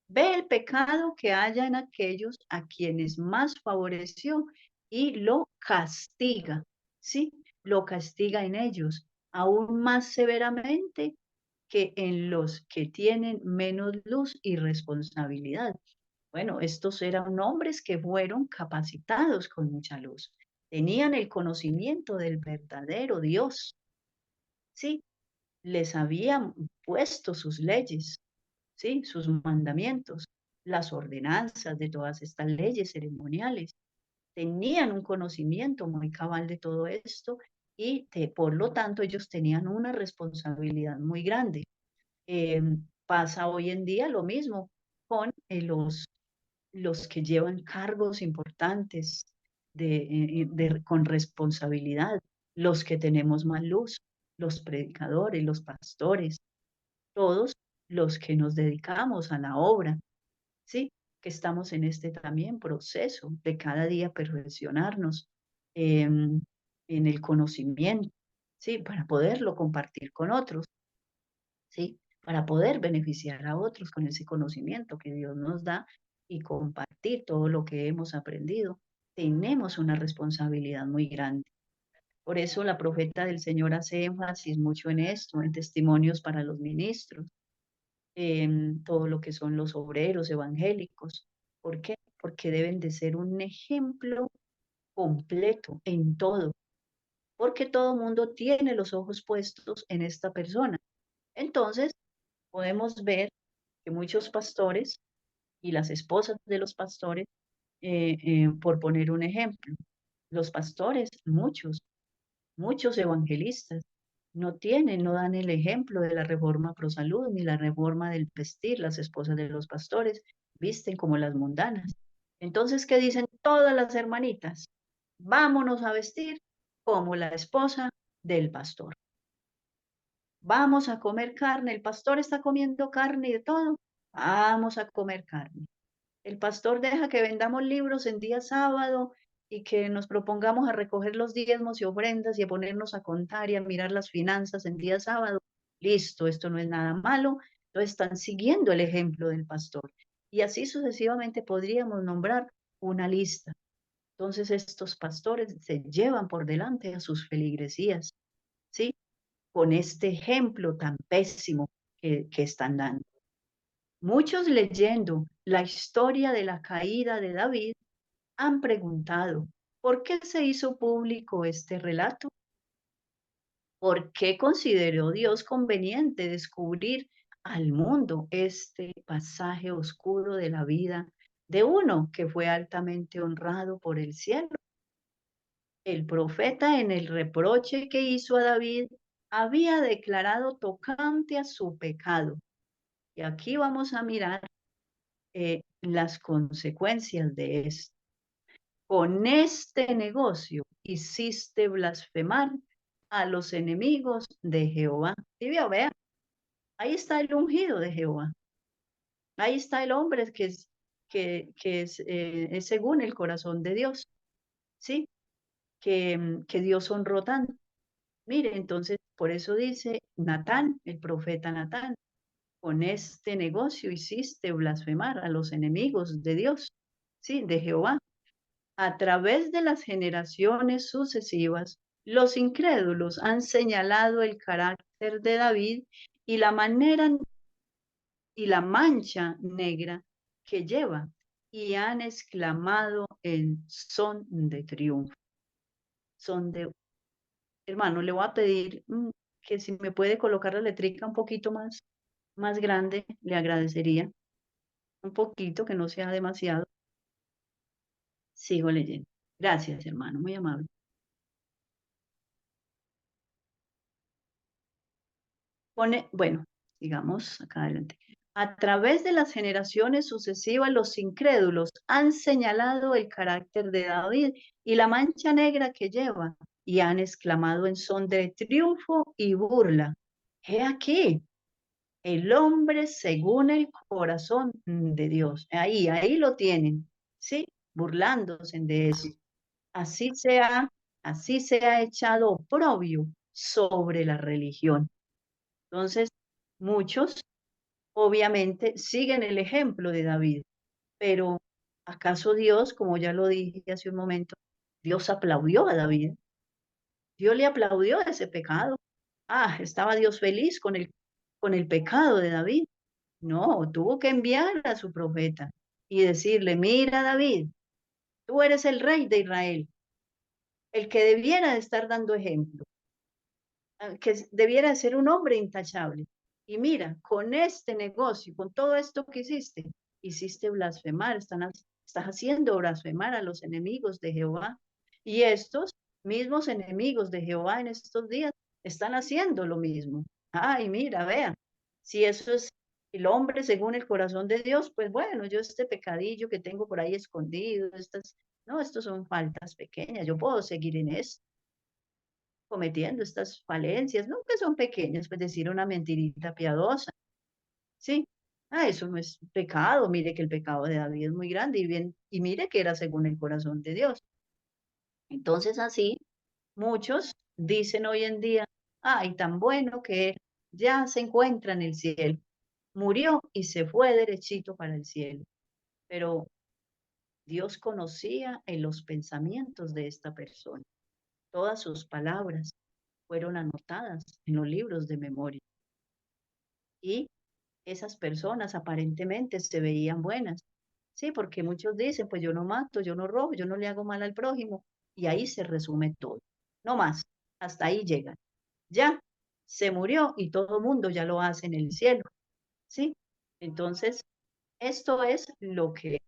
Ve el pecado que haya en aquellos a quienes más favoreció y lo castiga, ¿sí? Lo castiga en ellos, aún más severamente que en los que tienen menos luz y responsabilidad. Bueno, estos eran hombres que fueron capacitados con mucha luz, tenían el conocimiento del verdadero Dios, ¿sí? Les habían puesto sus leyes, ¿sí? Sus mandamientos, las ordenanzas de todas estas leyes ceremoniales. Tenían un conocimiento muy cabal de todo esto y por lo tanto ellos tenían una responsabilidad muy grande. Pasa hoy en día lo mismo con los que llevan cargos importantes con responsabilidad, los que tenemos más luz, los predicadores, los pastores, todos los que nos dedicamos a la obra, ¿sí? Que estamos en este también proceso de cada día perfeccionarnos en el conocimiento, ¿sí? Para poderlo compartir con otros, ¿sí? Para poder beneficiar a otros con ese conocimiento que Dios nos da y compartir todo lo que hemos aprendido. Tenemos una responsabilidad muy grande. Por eso la profeta del Señor hace énfasis mucho en esto, en testimonios para los ministros, todo lo que son los obreros evangélicos. ¿Por qué? Porque deben de ser un ejemplo completo en todo, porque todo mundo tiene los ojos puestos en esta persona. Entonces, podemos ver que muchos pastores y las esposas de los pastores, por poner un ejemplo, los pastores, muchos evangelistas, no dan el ejemplo de la reforma pro salud ni la reforma del vestir. Las esposas de los pastores visten como las mundanas. Entonces, ¿qué dicen todas las hermanitas? Vámonos a vestir como la esposa del pastor. Vamos a comer carne, el pastor está comiendo carne y de todo, vamos a comer carne. El pastor deja que vendamos libros en día sábado y que nos propongamos a recoger los diezmos y ofrendas y a ponernos a contar y a mirar las finanzas en día sábado. Listo, esto no es nada malo. Entonces están siguiendo el ejemplo del pastor. Y así sucesivamente podríamos nombrar una lista. Entonces estos pastores se llevan por delante a sus feligresías, ¿sí? Con este ejemplo tan pésimo que están dando. Muchos leyendo la historia de la caída de David han preguntado, ¿por qué se hizo público este relato? ¿Por qué consideró Dios conveniente descubrir al mundo este pasaje oscuro de la vida de uno que fue altamente honrado por el cielo? El profeta, en el reproche que hizo a David, había declarado tocante a su pecado. Y aquí vamos a mirar las consecuencias de esto. Con este negocio hiciste blasfemar a los enemigos de Jehová. ¿Sí vio? Vea, ahí está el ungido de Jehová. Ahí está el hombre que es según el corazón de Dios, ¿sí? Que Dios honró tanto. Mire, entonces, por eso dice Natán, el profeta Natán, con este negocio hiciste blasfemar a los enemigos de Dios, ¿sí? De Jehová. A través de las generaciones sucesivas, los incrédulos han señalado el carácter de David y la manera y la mancha negra que lleva y han exclamado en son de triunfo. Son de, hermano, le voy a pedir que si me puede colocar la letrica un poquito más grande, le agradecería. Un poquito, que no sea demasiado. Sigo leyendo. Gracias, hermano, muy amable. Bueno, sigamos acá adelante. A través de las generaciones sucesivas, los incrédulos han señalado el carácter de David y la mancha negra que lleva, y han exclamado en son de triunfo y burla. He aquí, el hombre según el corazón de Dios. Ahí lo tienen, ¿sí? Burlándose de eso. Así así se ha echado oprobio sobre la religión. Entonces, muchos obviamente siguen el ejemplo de David, pero ¿acaso Dios, como ya lo dije hace un momento, Dios aplaudió a David? Dios le aplaudió ese pecado. Ah, estaba Dios feliz con el pecado de David. No, tuvo que enviar a su profeta y decirle, mira David, tú eres el rey de Israel, el que debiera de estar dando ejemplo, que debiera ser un hombre intachable. Y mira, con este negocio, con todo esto que hiciste blasfemar, estás haciendo blasfemar a los enemigos de Jehová. Y estos mismos enemigos de Jehová en estos días están haciendo lo mismo. Ay, mira, vean, si eso es el hombre según el corazón de Dios, pues bueno, yo este pecadillo que tengo por ahí escondido, no, estos son faltas pequeñas, yo puedo seguir en esto cometiendo estas falencias, no que son pequeñas, pues decir una mentirita piadosa, ¿sí? Ah, eso no es pecado, mire que el pecado de David es muy grande y bien, y mire que era según el corazón de Dios. Entonces así, muchos dicen hoy en día, ay, tan bueno que ya se encuentra en el cielo, murió y se fue derechito para el cielo, pero Dios conocía en los pensamientos de esta persona, todas sus palabras fueron anotadas en los libros de memoria. Y esas personas aparentemente se veían buenas. Sí, porque muchos dicen, pues yo no mato, yo no robo, yo no le hago mal al prójimo. Y ahí se resume todo. No más, hasta ahí llegan. Ya, se murió y todo el mundo ya lo hace en el cielo. ¿Sí? Entonces, esto es lo que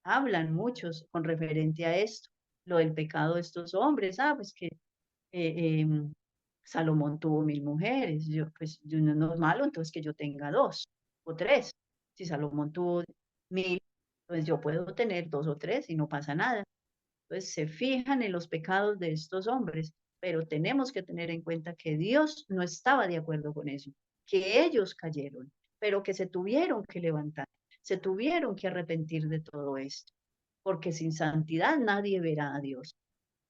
hablan muchos con referente a esto, lo del pecado de estos hombres. Ah, pues que Salomón tuvo 1000 mujeres, no es malo entonces que yo tenga 2 o 3. Si Salomón tuvo 1000, pues yo puedo tener 2 o 3 y no pasa nada. Entonces se fijan en los pecados de estos hombres pero tenemos que tener en cuenta que Dios no estaba de acuerdo con eso, que ellos cayeron, pero que se tuvieron que levantar, se tuvieron que arrepentir de todo esto, porque sin santidad nadie verá a Dios.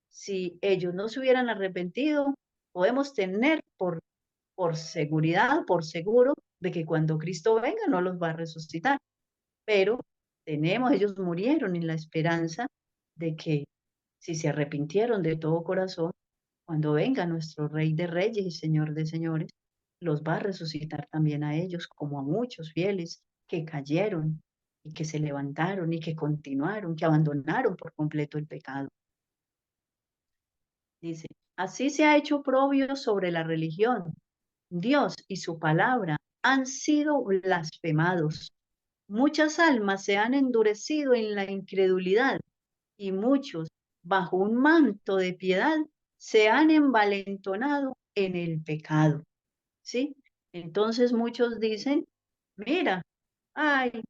Si ellos no se hubieran arrepentido, podemos tener por seguridad, por seguro, de que cuando Cristo venga no los va a resucitar. Pero ellos murieron en la esperanza de que si se arrepintieron de todo corazón, cuando venga nuestro Rey de Reyes y Señor de Señores, los va a resucitar también a ellos, como a muchos fieles que cayeron y que se levantaron y que continuaron, que abandonaron por completo el pecado. Dice, así se ha hecho propio sobre la religión. Dios y su palabra han sido blasfemados. Muchas almas se han endurecido en la incredulidad y muchos, bajo un manto de piedad, se han envalentonado en el pecado. ¿Sí? Entonces muchos dicen, mira, ay,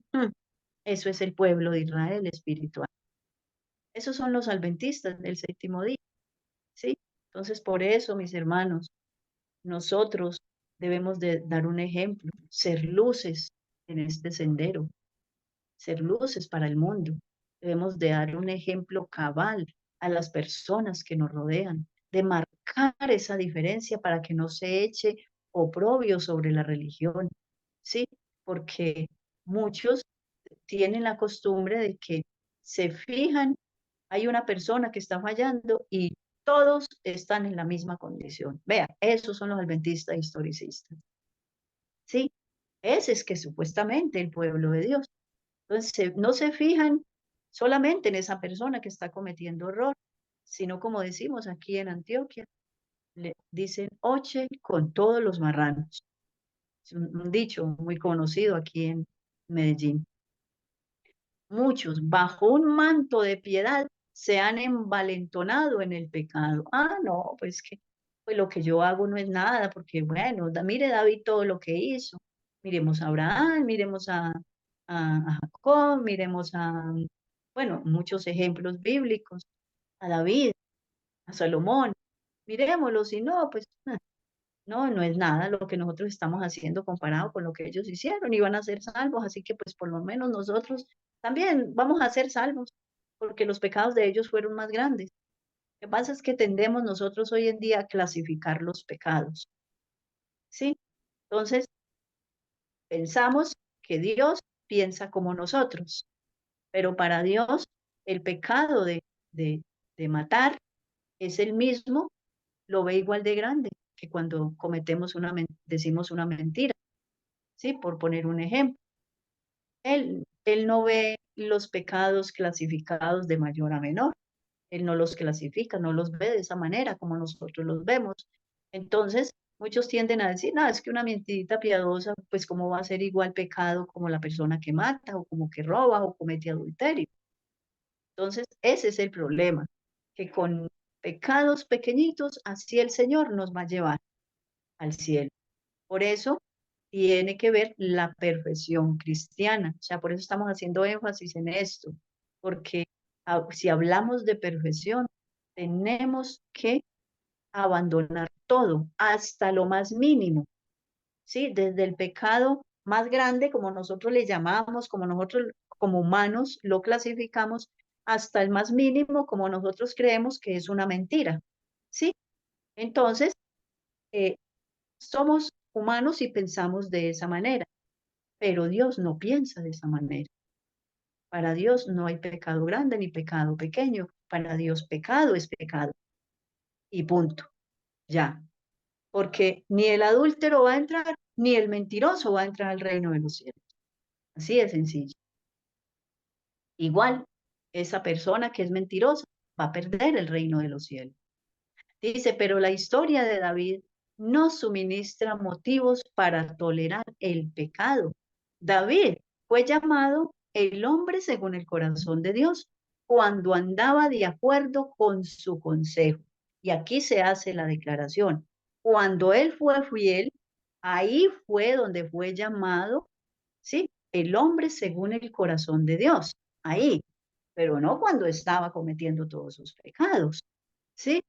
eso es el pueblo de Israel espiritual. Esos son los adventistas del séptimo día. ¿Sí? Entonces por eso, mis hermanos, nosotros debemos de dar un ejemplo, ser luces en este sendero, ser luces para el mundo. Debemos de dar un ejemplo cabal a las personas que nos rodean, de marcar esa diferencia para que no se eche oprobio sobre la religión, ¿sí? Porque muchos tienen la costumbre de que se fijan, hay una persona que está fallando y todos están en la misma condición. Vea, esos son los adventistas historicistas, ¿sí? Ese es que supuestamente el pueblo de Dios. Entonces, no se fijan solamente en esa persona que está cometiendo error, sino como decimos aquí en Antioquia, le dicen oche con todos los marranos. Es un dicho muy conocido aquí en Medellín. Muchos, bajo un manto de piedad, se han envalentonado en el pecado. Ah, no, pues que pues lo que yo hago no es nada, porque bueno, mire David todo lo que hizo. Miremos a Abraham, miremos a Jacob, miremos a, bueno, muchos ejemplos bíblicos, a David, a Salomón. Miremoslos y no, pues no, no es nada lo que nosotros estamos haciendo comparado con lo que ellos hicieron y van a ser salvos, así que pues por lo menos nosotros también vamos a ser salvos, porque los pecados de ellos fueron más grandes. Lo que pasa es que tendemos nosotros hoy en día a clasificar los pecados, ¿sí? Entonces, pensamos que Dios piensa como nosotros, pero para Dios el pecado de, de matar es el mismo, lo ve igual de grande que cuando cometemos decimos una mentira, ¿sí? Por poner un ejemplo. Él no ve los pecados clasificados de mayor a menor. Él no los clasifica, no los ve de esa manera como nosotros los vemos. Entonces, muchos tienden a decir, no, es que una mentirita piadosa, pues cómo va a ser igual pecado como la persona que mata o como que roba o comete adulterio. Entonces, ese es el problema, que con pecados pequeñitos, así el Señor nos va a llevar al cielo. Por eso tiene que ver la perfección cristiana. O sea, por eso estamos haciendo énfasis en esto, porque si hablamos de perfección, tenemos que abandonar todo, hasta lo más mínimo, ¿sí? Desde el pecado más grande, como nosotros le llamamos, como nosotros como humanos lo clasificamos, hasta el más mínimo, como nosotros creemos que es una mentira, ¿sí? Entonces, eh, somos humanos y pensamos de esa manera, pero Dios no piensa de esa manera. Para Dios no hay pecado grande ni pecado pequeño. Para Dios pecado es pecado. Y punto. Ya. Porque ni el adúltero va a entrar, ni el mentiroso va a entrar al reino de los cielos. Así de sencillo. Igual, esa persona que es mentirosa va a perder el reino de los cielos. Dice, pero la historia de David no suministra motivos para tolerar el pecado. David fue llamado el hombre según el corazón de Dios cuando andaba de acuerdo con su consejo. Y aquí se hace la declaración. Cuando él fue fiel, ahí fue donde fue llamado, ¿sí? El hombre según el corazón de Dios. Ahí, pero no cuando estaba cometiendo todos sus pecados, ¿sí?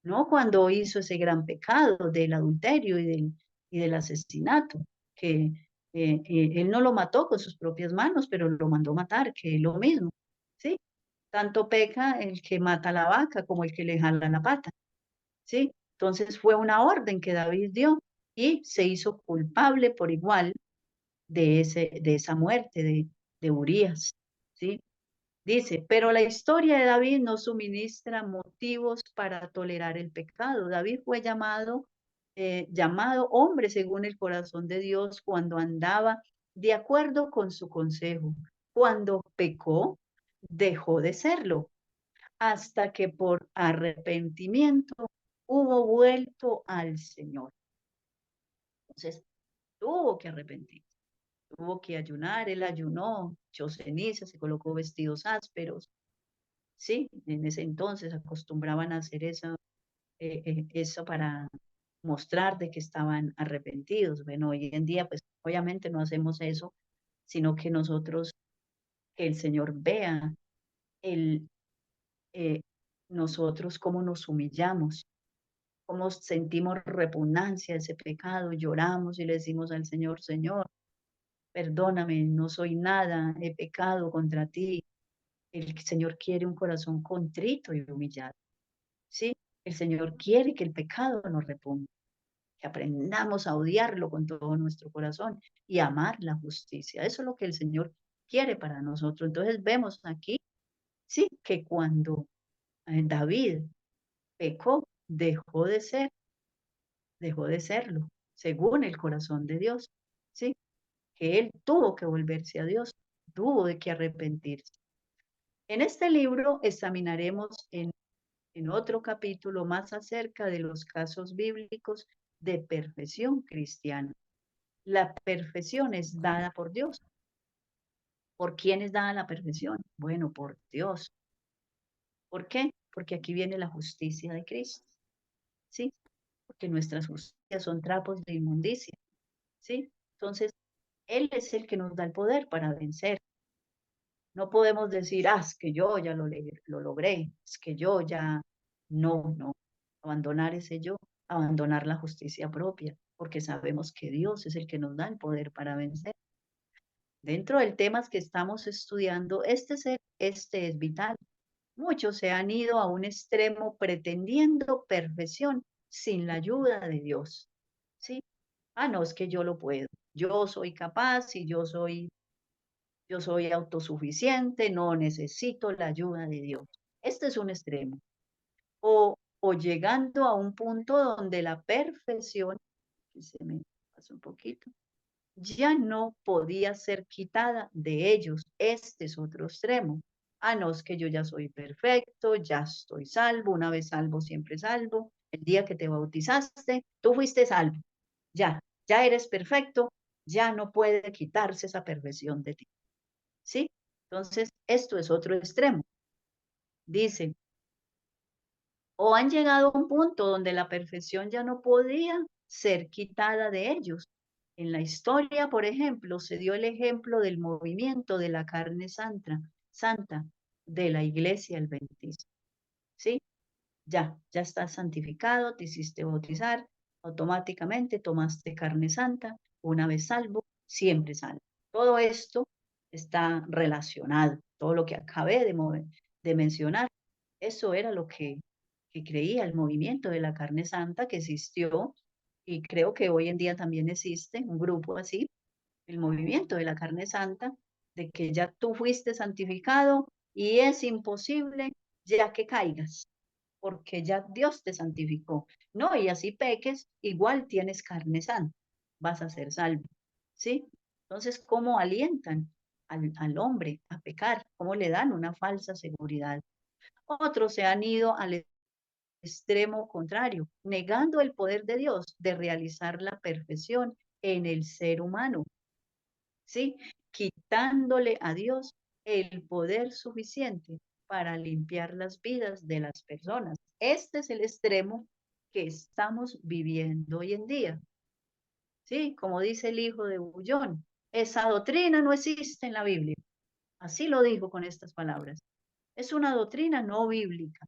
¿no? Cuando hizo ese gran pecado del adulterio y del asesinato, que él no lo mató con sus propias manos, pero lo mandó matar, que es lo mismo, ¿sí? Tanto peca el que mata a la vaca como el que le jala la pata, ¿sí? Entonces fue una orden que David dio y se hizo culpable por igual de esa muerte de Urías, ¿sí? Dice, pero la historia de David no suministra motivos para tolerar el pecado. David fue llamado hombre según el corazón de Dios cuando andaba de acuerdo con su consejo. Cuando pecó, dejó de serlo, hasta que por arrepentimiento hubo vuelto al Señor. Entonces, tuvo que arrepentir, tuvo que ayunar, él ayunó, echó ceniza, se colocó vestidos ásperos. Sí, en ese entonces acostumbraban a hacer eso para mostrar de que estaban arrepentidos. Bueno, hoy en día, pues obviamente no hacemos eso, sino que nosotros, que el Señor vea el, eh, nosotros cómo nos humillamos, cómo sentimos repugnancia a ese pecado, lloramos y le decimos al Señor, Señor, perdóname, no soy nada, he pecado contra ti. El Señor quiere un corazón contrito y humillado. ¿Sí? El Señor quiere que el pecado nos reponga, que aprendamos a odiarlo con todo nuestro corazón y amar la justicia. Eso es lo que el Señor quiere para nosotros. Entonces vemos aquí, sí, que cuando David pecó, dejó de serlo, según el corazón de Dios, sí, que él tuvo que volverse a Dios, tuvo de que arrepentirse. En este libro examinaremos en otro capítulo más acerca de los casos bíblicos de perfección cristiana. La perfección es dada por Dios. ¿Por quién es dada la perfección? Bueno, por Dios. ¿Por qué? Porque aquí viene la justicia de Cristo, ¿sí? Porque nuestras justicias son trapos de inmundicia, ¿sí? Entonces, Él es el que nos da el poder para vencer. No podemos decir, es que yo ya lo logré, es que yo ya, no, abandonar ese yo, abandonar la justicia propia, porque sabemos que Dios es el que nos da el poder para vencer. Dentro del tema que estamos estudiando, este es vital. Muchos se han ido a un extremo pretendiendo perfección sin la ayuda de Dios, ¿sí? No, es que yo lo puedo, yo soy capaz y yo soy autosuficiente, no necesito la ayuda de Dios. Este es un extremo. O llegando a un punto donde la perfección, se me pasa un poquito, ya no podía ser quitada de ellos. Este es otro extremo. No, es que yo ya soy perfecto, ya estoy salvo, una vez salvo, siempre salvo. El día que te bautizaste, tú fuiste salvo. Ya eres perfecto, ya no puede quitarse esa perfección de ti. ¿Sí? Entonces, esto es otro extremo. Dice, o han llegado a un punto donde la perfección ya no podía ser quitada de ellos. En la historia, por ejemplo, se dio el ejemplo del movimiento de la carne santa de la iglesia adventista. ¿Sí? Ya estás santificado, te hiciste bautizar, automáticamente tomaste carne santa, una vez salvo, siempre salvo. Todo esto está relacionado, todo lo que acabé de mencionar, eso era lo que creía el movimiento de la carne santa que existió y creo que hoy en día también existe un grupo así, el movimiento de la carne santa, de que ya tú fuiste santificado y es imposible ya que caigas porque ya Dios te santificó. No, y así peques, igual tienes carne santa, vas a ser salvo. ¿Sí? Entonces, ¿cómo alientan al hombre a pecar? ¿Cómo le dan una falsa seguridad? Otros se han ido al extremo contrario, negando el poder de Dios de realizar la perfección en el ser humano. ¿Sí? Quitándole a Dios el poder suficiente para limpiar las vidas de las personas. Este es el extremo que estamos viviendo hoy en día. ¿Sí? Como dice el hijo de Bullón, esa doctrina no existe en la Biblia. Así lo dijo con estas palabras. Es una doctrina no bíblica.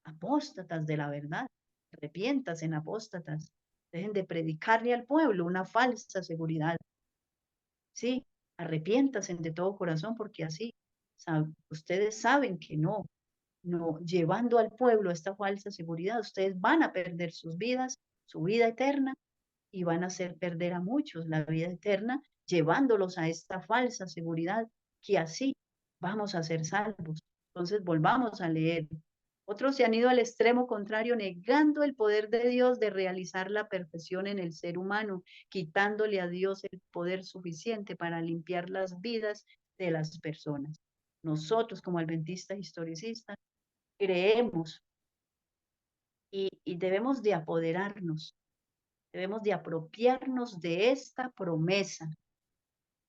apóstatas de la verdad. Arrepiéntanse, apóstatas. Dejen de predicarle al pueblo una falsa seguridad. Sí, arrepiéntanse de todo corazón, porque así ustedes saben que no, llevando al pueblo esta falsa seguridad, ustedes van a perder sus vidas, su vida eterna, y van a hacer perder a muchos la vida eterna, llevándolos a esta falsa seguridad, que así vamos a ser salvos. Entonces volvamos a leer. Otros se han ido al extremo contrario, negando el poder de Dios de realizar la perfección en el ser humano, quitándole a Dios el poder suficiente para limpiar las vidas de las personas. Nosotros, como adventistas historicistas, creemos y debemos de apoderarnos, debemos de apropiarnos de esta promesa,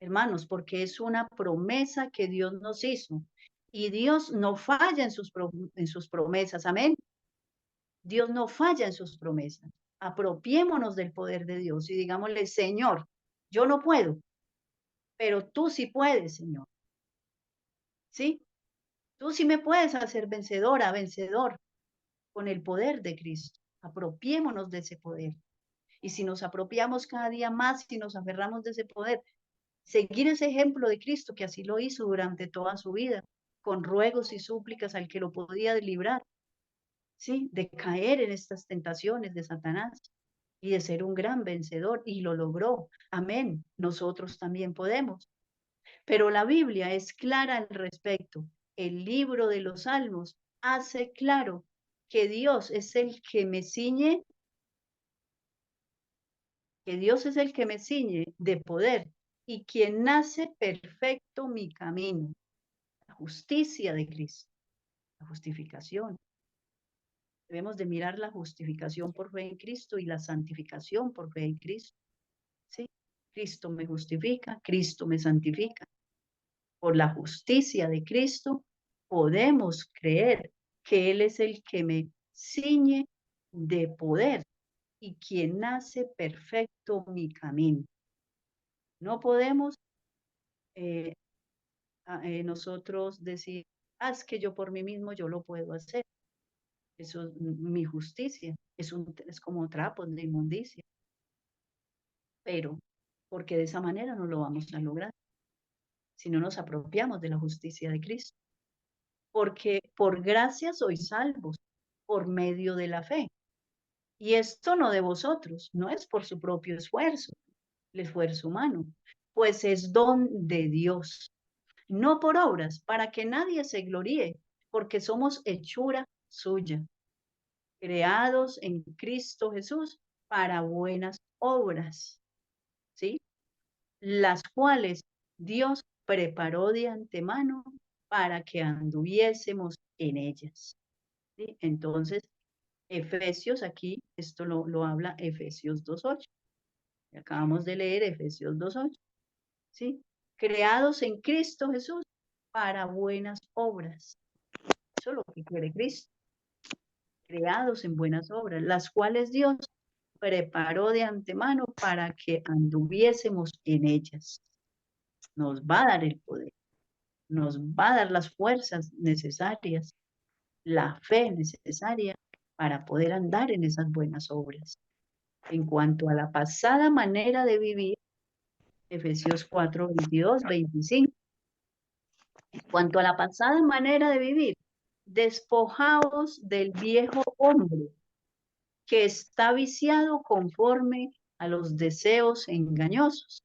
hermanos, porque es una promesa que Dios nos hizo. Y Dios no falla en sus promesas, amén. Dios no falla en sus promesas. Apropiémonos del poder de Dios y digámosle, Señor, yo no puedo, pero tú sí puedes, Señor. ¿Sí? Tú sí me puedes hacer vencedora, vencedor, con el poder de Cristo. Apropiémonos de ese poder. Y si nos apropiamos cada día más, si nos aferramos de ese poder, seguir ese ejemplo de Cristo, que así lo hizo durante toda su vida, con ruegos y súplicas al que lo podía librar, ¿sí? De caer en estas tentaciones de Satanás y de ser un gran vencedor, y lo logró. Amén. Nosotros también podemos. Pero la Biblia es clara al respecto. El libro de los Salmos hace claro que Dios es el que me ciñe, que Dios es el que me ciñe de poder, y quien hace perfecto mi camino. La justicia de Cristo, la justificación. Debemos de mirar la justificación por fe en Cristo y la santificación por fe en Cristo. ¿Sí? Cristo me justifica, Cristo me santifica. Por la justicia de Cristo podemos creer que Él es el que me ciñe de poder y quien hace perfecto mi camino. No podemos nosotros decir, es que yo por mí mismo yo lo puedo hacer. Eso es mi justicia, es como trapos de inmundicia. Pero, porque de esa manera no lo vamos a lograr, si no nos apropiamos de la justicia de Cristo. Porque por gracia sois salvos, por medio de la fe. Y esto no de vosotros, no es por su propio esfuerzo, el esfuerzo humano, pues es don de Dios, no por obras, para que nadie se gloríe, porque somos hechura suya, creados en Cristo Jesús para buenas obras, ¿sí? Las cuales Dios preparó de antemano para que anduviésemos en ellas, ¿sí? Entonces, Efesios aquí, esto lo habla Efesios 2:8. Acabamos de leer Efesios 2:8, ¿sí? Creados en Cristo Jesús para buenas obras. Eso es lo que quiere Cristo. Creados en buenas obras, las cuales Dios preparó de antemano para que anduviésemos en ellas. Nos va a dar el poder, nos va a dar las fuerzas necesarias, la fe necesaria para poder andar en esas buenas obras. En cuanto a la pasada manera de vivir, Efesios 4:22-25. En cuanto a la pasada manera de vivir, despojaos del viejo hombre que está viciado conforme a los deseos engañosos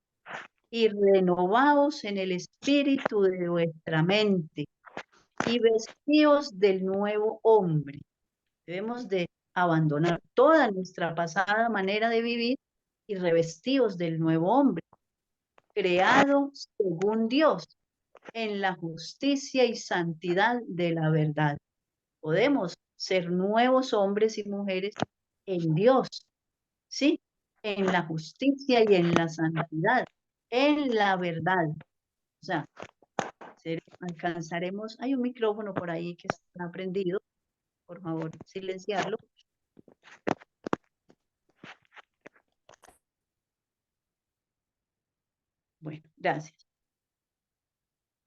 y renovaos en el espíritu de vuestra mente y vestíos del nuevo hombre. Debemos de abandonar toda nuestra pasada manera de vivir y revestidos del nuevo hombre, creado según Dios, en la justicia y santidad de la verdad. Podemos ser nuevos hombres y mujeres en Dios, ¿sí? En la justicia y en la santidad, en la verdad. O sea, alcanzaremos, hay un micrófono por ahí que está prendido, por favor, silenciarlo. Bueno, gracias.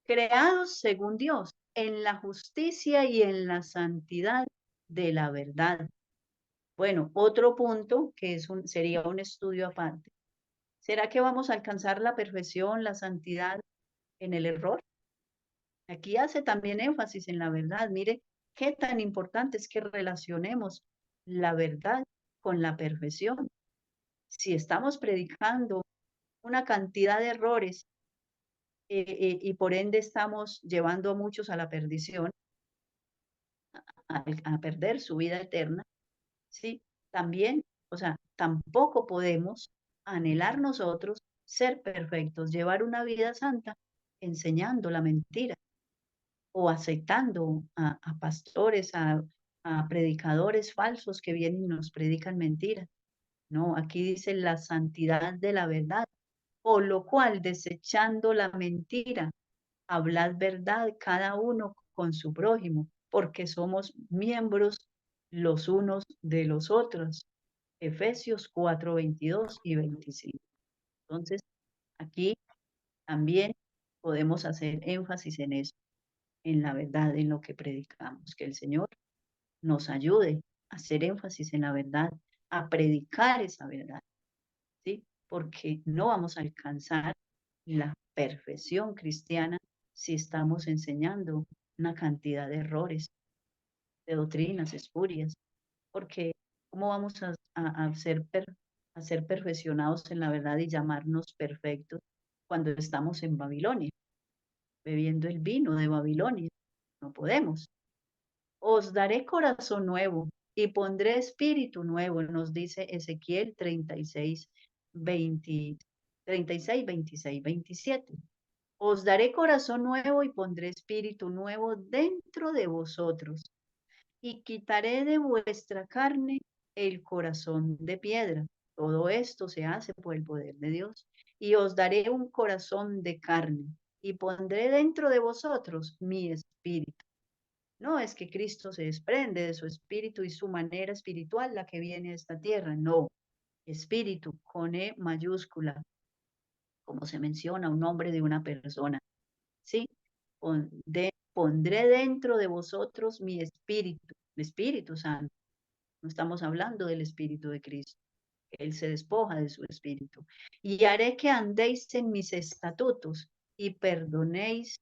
Creados según Dios, en la justicia y en la santidad de la verdad. Bueno, otro punto que sería un estudio aparte. ¿Será que vamos a alcanzar la perfección, la santidad en el error? Aquí hace también énfasis en la verdad. Mire, qué tan importante es que relacionemos la verdad con la perfección. Si estamos predicando una cantidad de errores y por ende estamos llevando a muchos a la perdición, a perder su vida eterna, ¿sí? También, o sea, tampoco podemos anhelar nosotros ser perfectos, llevar una vida santa enseñando la mentira o aceptando a pastores, a predicadores falsos que vienen y nos predican mentiras. No, aquí dice la santidad de la verdad, por lo cual desechando la mentira, hablad verdad cada uno con su prójimo, porque somos miembros los unos de los otros. Efesios 4, 22 y 25. Entonces, aquí también podemos hacer énfasis en eso, en la verdad, en lo que predicamos, que el Señor nos ayude a hacer énfasis en la verdad, a predicar esa verdad, ¿sí? Porque no vamos a alcanzar la perfección cristiana si estamos enseñando una cantidad de errores, de doctrinas espurias, porque ¿cómo vamos a ser perfeccionados en la verdad y llamarnos perfectos cuando estamos en Babilonia, bebiendo el vino de Babilonia? No podemos. Os daré corazón nuevo y pondré espíritu nuevo, nos dice Ezequiel 36, 20, 36, 26, 27. Os daré corazón nuevo y pondré espíritu nuevo dentro de vosotros y quitaré de vuestra carne el corazón de piedra. Todo esto se hace por el poder de Dios. Y os daré un corazón de carne y pondré dentro de vosotros mi espíritu. No es que Cristo se desprende de su espíritu y su manera espiritual la que viene a esta tierra. No, espíritu con E mayúscula, como se menciona un nombre de una persona. ¿Sí? Pondré dentro de vosotros mi espíritu, el Espíritu Santo. No estamos hablando del Espíritu de Cristo. Él se despoja de su espíritu. Y haré que andéis en mis estatutos y perdonéis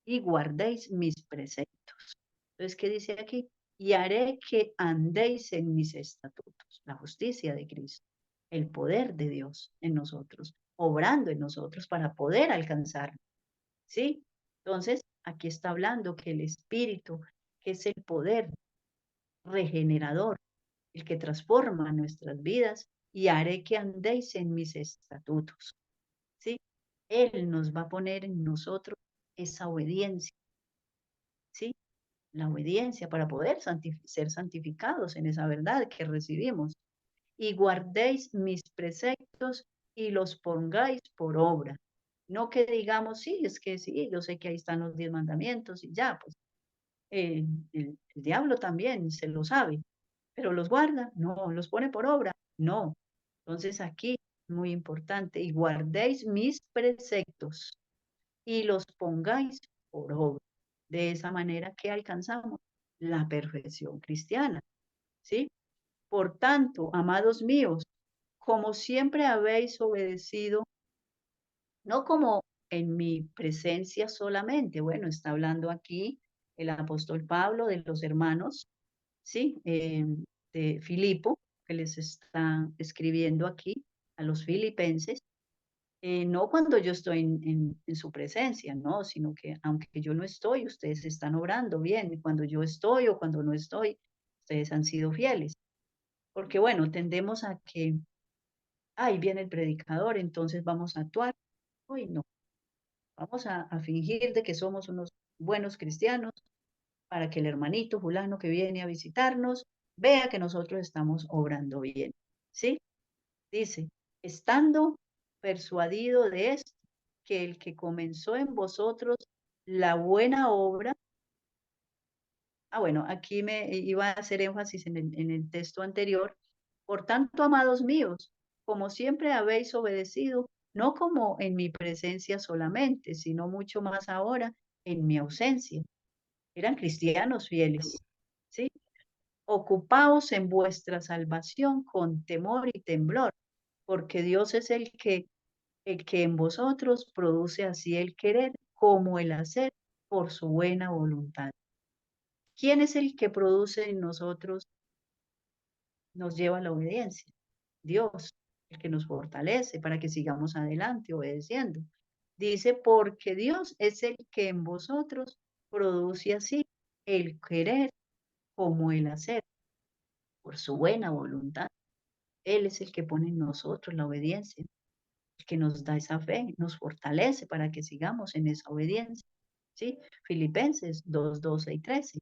y guardéis mis preceptos. Entonces, ¿qué dice aquí? Y haré que andéis en mis estatutos, la justicia de Cristo, el poder de Dios en nosotros, obrando en nosotros para poder alcanzar. ¿Sí? Entonces, aquí está hablando que el Espíritu, que es el poder regenerador, el que transforma nuestras vidas, y haré que andéis en mis estatutos. ¿Sí? Él nos va a poner en nosotros esa obediencia, ¿sí? La obediencia para poder ser santificados en esa verdad que recibimos. Y guardéis mis preceptos y los pongáis por obra. No que digamos, sí, es que sí, yo sé que ahí están los 10 mandamientos y ya, pues el diablo también se lo sabe, pero los guarda, no, los pone por obra, no. Entonces aquí, muy importante, y guardéis mis preceptos y los pongáis por obra. De esa manera que alcanzamos la perfección cristiana, ¿sí? Por tanto, amados míos, como siempre habéis obedecido, no como en mi presencia solamente, bueno, está hablando aquí el apóstol Pablo de los hermanos, ¿sí? De Filipo, que les está escribiendo aquí a los filipenses, no cuando yo estoy en su presencia, no, sino que aunque yo no estoy, ustedes están obrando bien, cuando yo estoy o cuando no estoy, ustedes han sido fieles, porque bueno, tendemos a que, ahí viene el predicador, entonces vamos a actuar, hoy no, vamos a fingir de que somos unos buenos cristianos para que el hermanito fulano que viene a visitarnos vea que nosotros estamos obrando bien, ¿sí? Dice, estando persuadido de esto, que el que comenzó en vosotros la buena obra, bueno, aquí me iba a hacer énfasis en el texto anterior, por tanto, amados míos, como siempre habéis obedecido, no como en mi presencia solamente, sino mucho más ahora en mi ausencia. eran cristianos fieles, ¿sí? Ocupaos en vuestra salvación con temor y temblor, porque Dios es el que en vosotros produce así el querer como el hacer por su buena voluntad. ¿Quién es el que produce en nosotros, nos lleva a la obediencia? Dios, el que nos fortalece para que sigamos adelante obedeciendo. Dice, porque Dios es el que en vosotros produce así el querer como el hacer por su buena voluntad. Él es el que pone en nosotros la obediencia, el que nos da esa fe, nos fortalece para que sigamos en esa obediencia. ¿Sí? Filipenses 2, 12 y 13.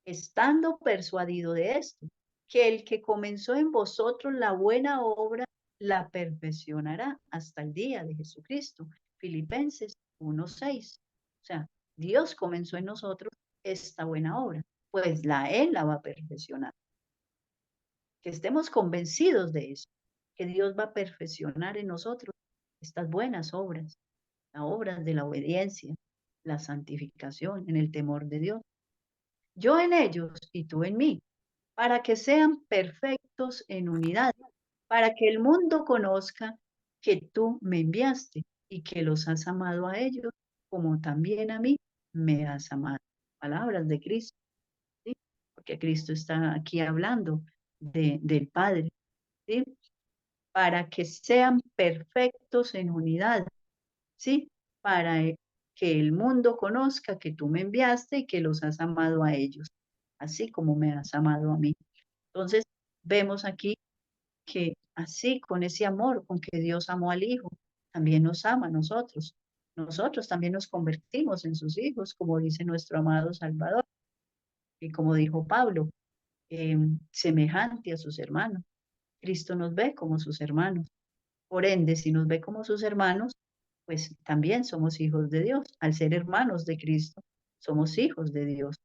Estando persuadido de esto, que el que comenzó en vosotros la buena obra, la perfeccionará hasta el día de Jesucristo. Filipenses 1:6. O sea, Dios comenzó en nosotros esta buena obra, pues Él la va a perfeccionar. Que estemos convencidos de eso, que Dios va a perfeccionar en nosotros estas buenas obras, las obras de la obediencia, la santificación en el temor de Dios. Yo en ellos y tú en mí, para que sean perfectos en unidad, para que el mundo conozca que tú me enviaste y que los has amado a ellos como también a mí me has amado. Palabras de Cristo, ¿sí? Porque Cristo está aquí hablando del Padre, ¿sí? Para que sean perfectos en unidad, ¿sí? Para que el mundo conozca que tú me enviaste y que los has amado a ellos, así como me has amado a mí. Entonces, vemos aquí que así, con ese amor con que Dios amó al Hijo, también nos ama a nosotros. Nosotros también nos convertimos en sus hijos, como dice nuestro amado Salvador. Y como dijo Pablo, semejante a sus hermanos. Cristo nos ve como sus hermanos. Por ende, si nos ve como sus hermanos, pues también somos hijos de Dios. Al ser hermanos de Cristo, somos hijos de Dios.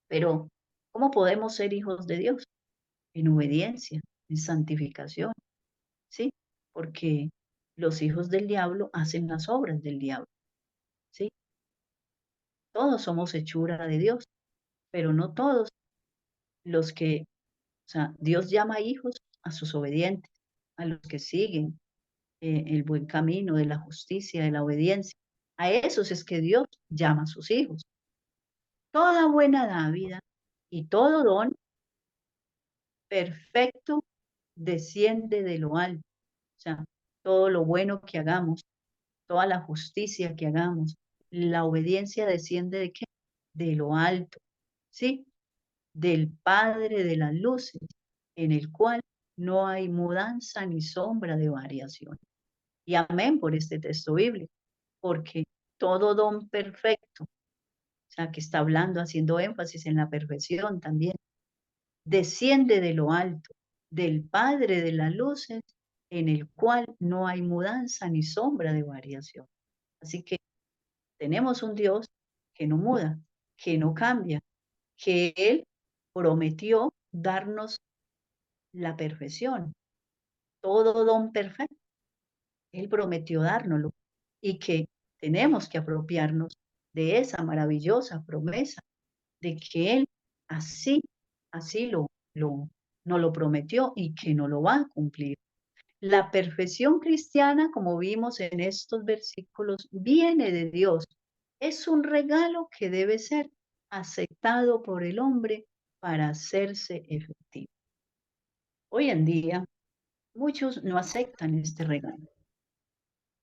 Pero, ¿cómo podemos ser hijos de Dios? En obediencia, en santificación, ¿sí? Porque los hijos del diablo hacen las obras del diablo, ¿sí? Todos somos hechura de Dios, pero no todos los que, o sea, Dios llama hijos a sus obedientes, a los que siguen el buen camino de la justicia, de la obediencia. A esos es que Dios llama a sus hijos. Toda buena dávida y todo don perfecto desciende de lo alto. O sea, todo lo bueno que hagamos, toda la justicia que hagamos, la obediencia desciende de qué? De lo alto, ¿sí? Del Padre de las luces, en el cual no hay mudanza ni sombra de variación. Y amén por este texto bíblico, porque todo don perfecto, o sea, que está hablando, haciendo énfasis en la perfección también, desciende de lo alto, del Padre de las luces, en el cual no hay mudanza ni sombra de variación. Así que tenemos un Dios que no muda, que no cambia, que Él prometió darnos la perfección, todo don perfecto. Él prometió dárnoslo y que tenemos que apropiarnos de esa maravillosa promesa de que Él así, así nos lo prometió y que no lo va a cumplir. La perfección cristiana, como vimos en estos versículos, viene de Dios. Es un regalo que debe ser aceptado por el hombre para hacerse efectivo. Hoy en día, muchos no aceptan este regalo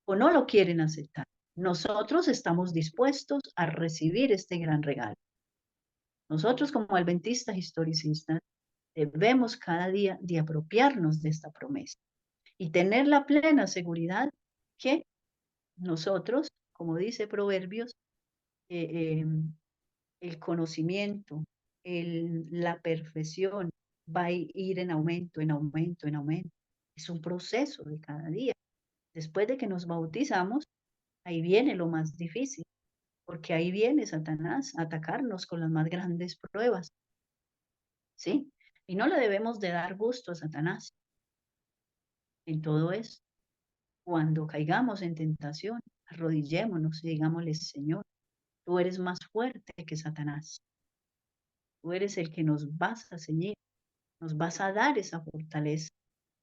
o no lo quieren aceptar. Nosotros estamos dispuestos a recibir este gran regalo. Nosotros como adventistas historicistas debemos cada día de apropiarnos de esta promesa y tener la plena seguridad que nosotros, como dice Proverbios, eh, eh, el conocimiento, la perfección va a ir en aumento, en aumento, en aumento. Es un proceso de cada día. Después de que nos bautizamos, ahí viene lo más difícil, porque ahí viene Satanás a atacarnos con las más grandes pruebas, ¿sí? Y no le debemos de dar gusto a Satanás en todo eso. Cuando caigamos en tentación, arrodillémonos y digámosle, Señor, Tú eres más fuerte que Satanás. Tú eres el que nos vas a ceñir, nos vas a dar esa fortaleza,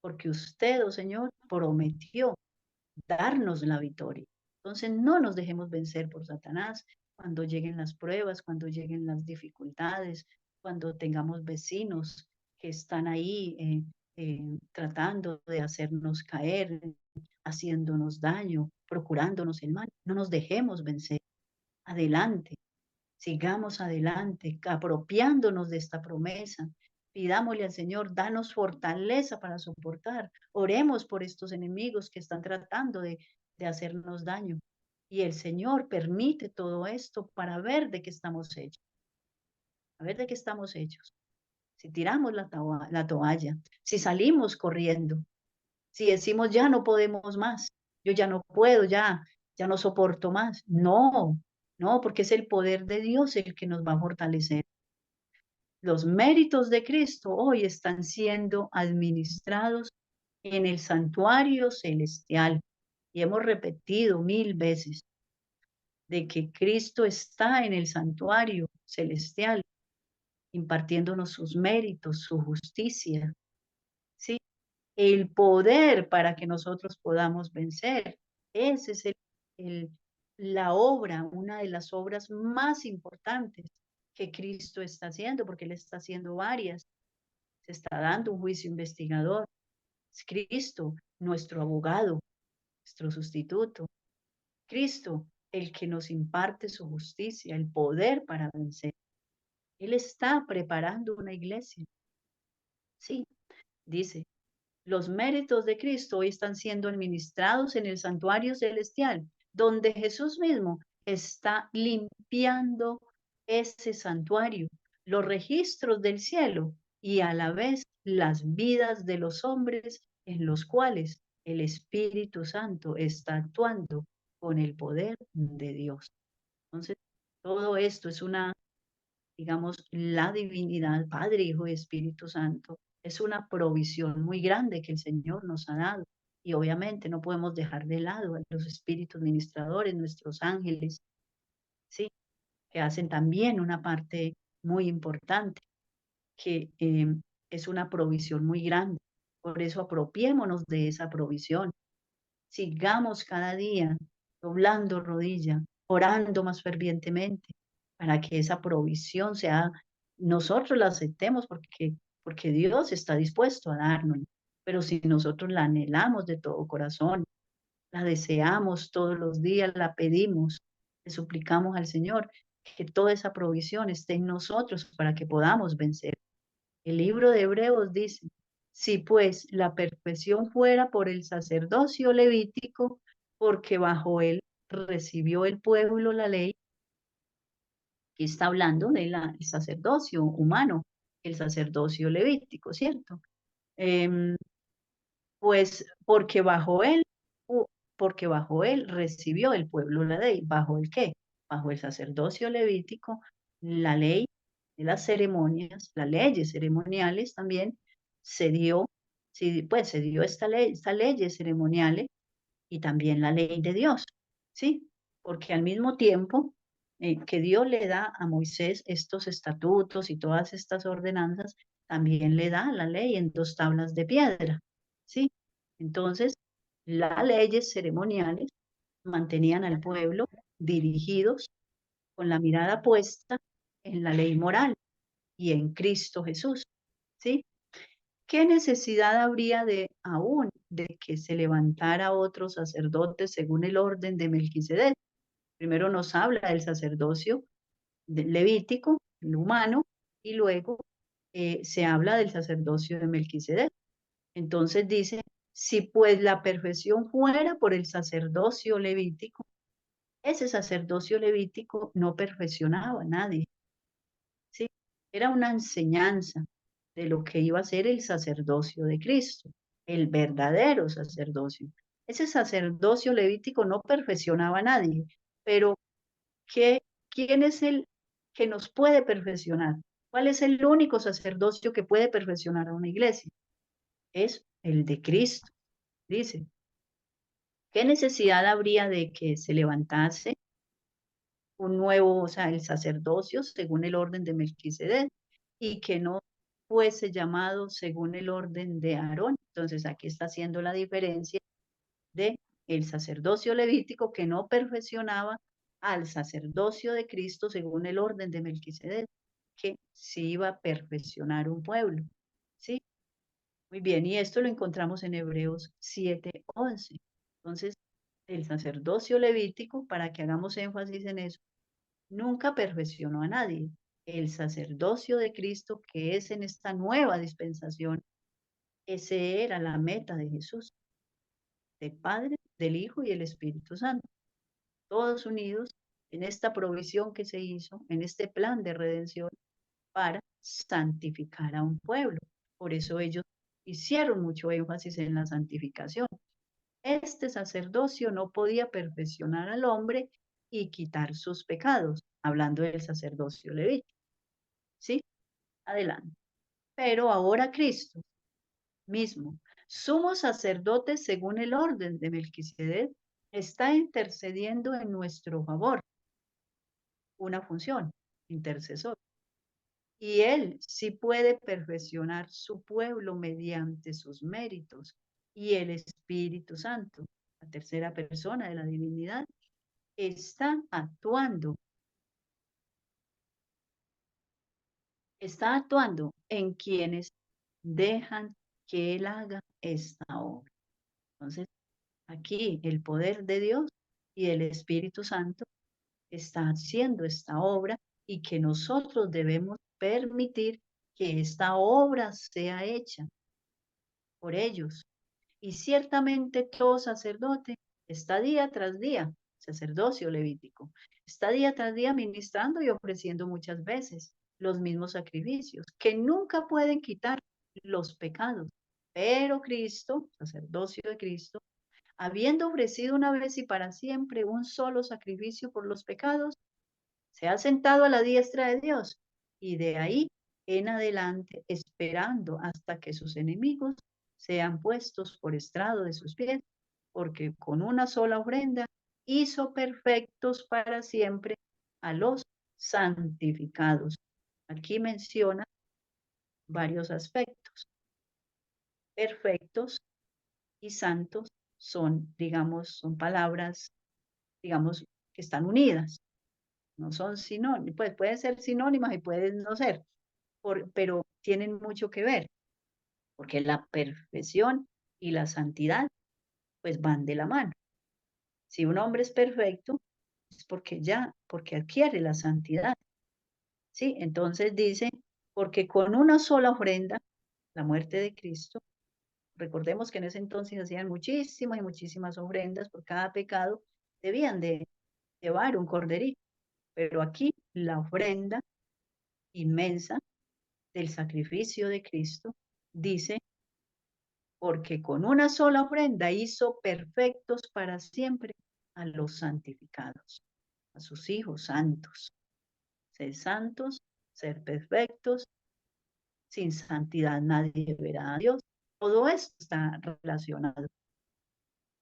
porque usted, oh Señor, prometió darnos la victoria. Entonces, no nos dejemos vencer por Satanás cuando lleguen las pruebas, cuando lleguen las dificultades, cuando tengamos vecinos que están ahí tratando de hacernos caer, haciéndonos daño, procurándonos el mal. No nos dejemos vencer. Adelante, sigamos adelante, apropiándonos de esta promesa. Pidámosle al Señor, danos fortaleza para soportar. Oremos por estos enemigos que están tratando de hacernos daño. Y el Señor permite todo esto para ver de qué estamos hechos, a ver de qué estamos hechos. Si tiramos la toalla, si salimos corriendo, si decimos ya no podemos más, yo ya no puedo, ya no soporto más. No, no, porque es el poder de Dios el que nos va a fortalecer. Los méritos de Cristo hoy están siendo administrados en el santuario celestial. Y hemos repetido 1000 veces de que Cristo está en el santuario celestial, impartiéndonos sus méritos, su justicia, ¿sí? El poder para que nosotros podamos vencer. Ese es el- la obra, una de las obras más importantes que Cristo está haciendo, porque Él está haciendo varias. Se está dando un juicio investigador. Es Cristo, nuestro abogado, nuestro sustituto. Cristo, el que nos imparte su justicia, el poder para vencer. Él está preparando una iglesia. Sí, dice, los méritos de Cristo hoy están siendo administrados en el santuario celestial, donde Jesús mismo está limpiando ese santuario, los registros del cielo y a la vez las vidas de los hombres en los cuales el Espíritu Santo está actuando con el poder de Dios. Entonces, todo esto es una, digamos, la divinidad, Padre, Hijo y Espíritu Santo, es una provisión muy grande que el Señor nos ha dado. Y obviamente no podemos dejar de lado a los espíritus ministradores, nuestros ángeles, ¿sí? Que hacen también una parte muy importante, que es una provisión muy grande. Por eso apropiémonos de esa provisión. Sigamos cada día doblando rodilla, orando más fervientemente, para que esa provisión sea, nosotros la aceptemos porque Dios está dispuesto a darnos. Pero si nosotros la anhelamos de todo corazón, la deseamos todos los días, la pedimos, le suplicamos al Señor que toda esa provisión esté en nosotros para que podamos vencer. El libro de Hebreos dice, si pues la perfección fuera por el sacerdocio levítico, porque bajo él recibió el pueblo la ley, que está hablando del sacerdocio humano, el sacerdocio levítico, ¿cierto? Em, pues u- porque bajo él recibió el pueblo la ley. ¿Bajo el qué? Bajo el sacerdocio levítico, la ley de las ceremonias, las leyes ceremoniales también se dio, sí, pues se dio esta ley, estas leyes ceremoniales y también la ley de Dios, ¿sí? Porque al mismo tiempo que Dios le da a Moisés estos estatutos y todas estas ordenanzas, también le da la ley en 2 tablas de piedra, ¿sí? Entonces, las leyes ceremoniales mantenían al pueblo dirigidos con la mirada puesta en la ley moral y en Cristo Jesús, ¿sí? ¿Qué necesidad habría de aún de que se levantara otro sacerdote según el orden de Melquisedec? Primero nos habla del sacerdocio levítico, el humano, y luego se habla del sacerdocio de Melquisedec. Entonces dice, si pues la perfección fuera por el sacerdocio levítico, ese sacerdocio levítico no perfeccionaba a nadie, ¿sí? Era una enseñanza de lo que iba a ser el sacerdocio de Cristo, el verdadero sacerdocio. Ese sacerdocio levítico no perfeccionaba a nadie, pero ¿qué, quién es el que nos puede perfeccionar? ¿Cuál es el único sacerdocio que puede perfeccionar a una iglesia? Es el de Cristo, dice. ¿Qué necesidad habría de que se levantase un nuevo, o sea, el sacerdocio según el orden de Melquisedec, y que no fuese llamado según el orden de Aarón. Entonces aquí está haciendo la diferencia de el sacerdocio levítico, que no perfeccionaba, al sacerdocio de Cristo según el orden de Melquisedec, que sí iba a perfeccionar un pueblo. ¿Sí? Muy bien, y esto lo encontramos en Hebreos 7:11. Entonces, el sacerdocio levítico, para que hagamos énfasis en eso, nunca perfeccionó a nadie. El sacerdocio de Cristo, que es en esta nueva dispensación, ese era la meta de Jesús, del Padre, del Hijo y el Espíritu Santo, todos unidos en esta provisión que se hizo, en este plan de redención para santificar a un pueblo. Por eso ellos hicieron mucho énfasis en la santificación. Este sacerdocio no podía perfeccionar al hombre y quitar sus pecados, hablando del sacerdocio levítico. ¿Sí? Adelante. Pero ahora Cristo mismo, sumo sacerdote según el orden de Melquisedec, está intercediendo en nuestro favor. Una función, intercesor. Y él sí puede perfeccionar su pueblo mediante sus méritos. Y el Espíritu Santo, la tercera persona de la divinidad, está actuando en quienes dejan que Él haga esta obra. Entonces, aquí el poder de Dios y el Espíritu Santo está haciendo esta obra, y que nosotros debemos permitir que esta obra sea hecha por ellos. Y ciertamente todo sacerdote está día tras día, sacerdocio levítico, está día tras día ministrando y ofreciendo muchas veces los mismos sacrificios, que nunca pueden quitar los pecados. Pero Cristo, sacerdocio de Cristo, habiendo ofrecido una vez y para siempre un solo sacrificio por los pecados, se ha sentado a la diestra de Dios, y de ahí en adelante esperando hasta que sus enemigos sean puestos por estrado de sus pies, porque con una sola ofrenda hizo perfectos para siempre a los santificados. Aquí menciona varios aspectos. Perfectos y santos son, digamos, son palabras, digamos, que están unidas. No son sinónimos, pues pueden ser sinónimas y pueden no ser, pero tienen mucho que ver, porque la perfección y la santidad pues van de la mano. Si un hombre es perfecto, es porque adquiere la santidad. ¿Sí? Entonces dice, porque con una sola ofrenda, la muerte de Cristo, recordemos que en ese entonces hacían muchísimas y muchísimas ofrendas por cada pecado, debían de llevar un corderito, pero aquí la ofrenda inmensa del sacrificio de Cristo, dice, porque con una sola ofrenda hizo perfectos para siempre a los santificados, a sus hijos santos, ser perfectos, sin santidad nadie verá a Dios. Todo esto está relacionado.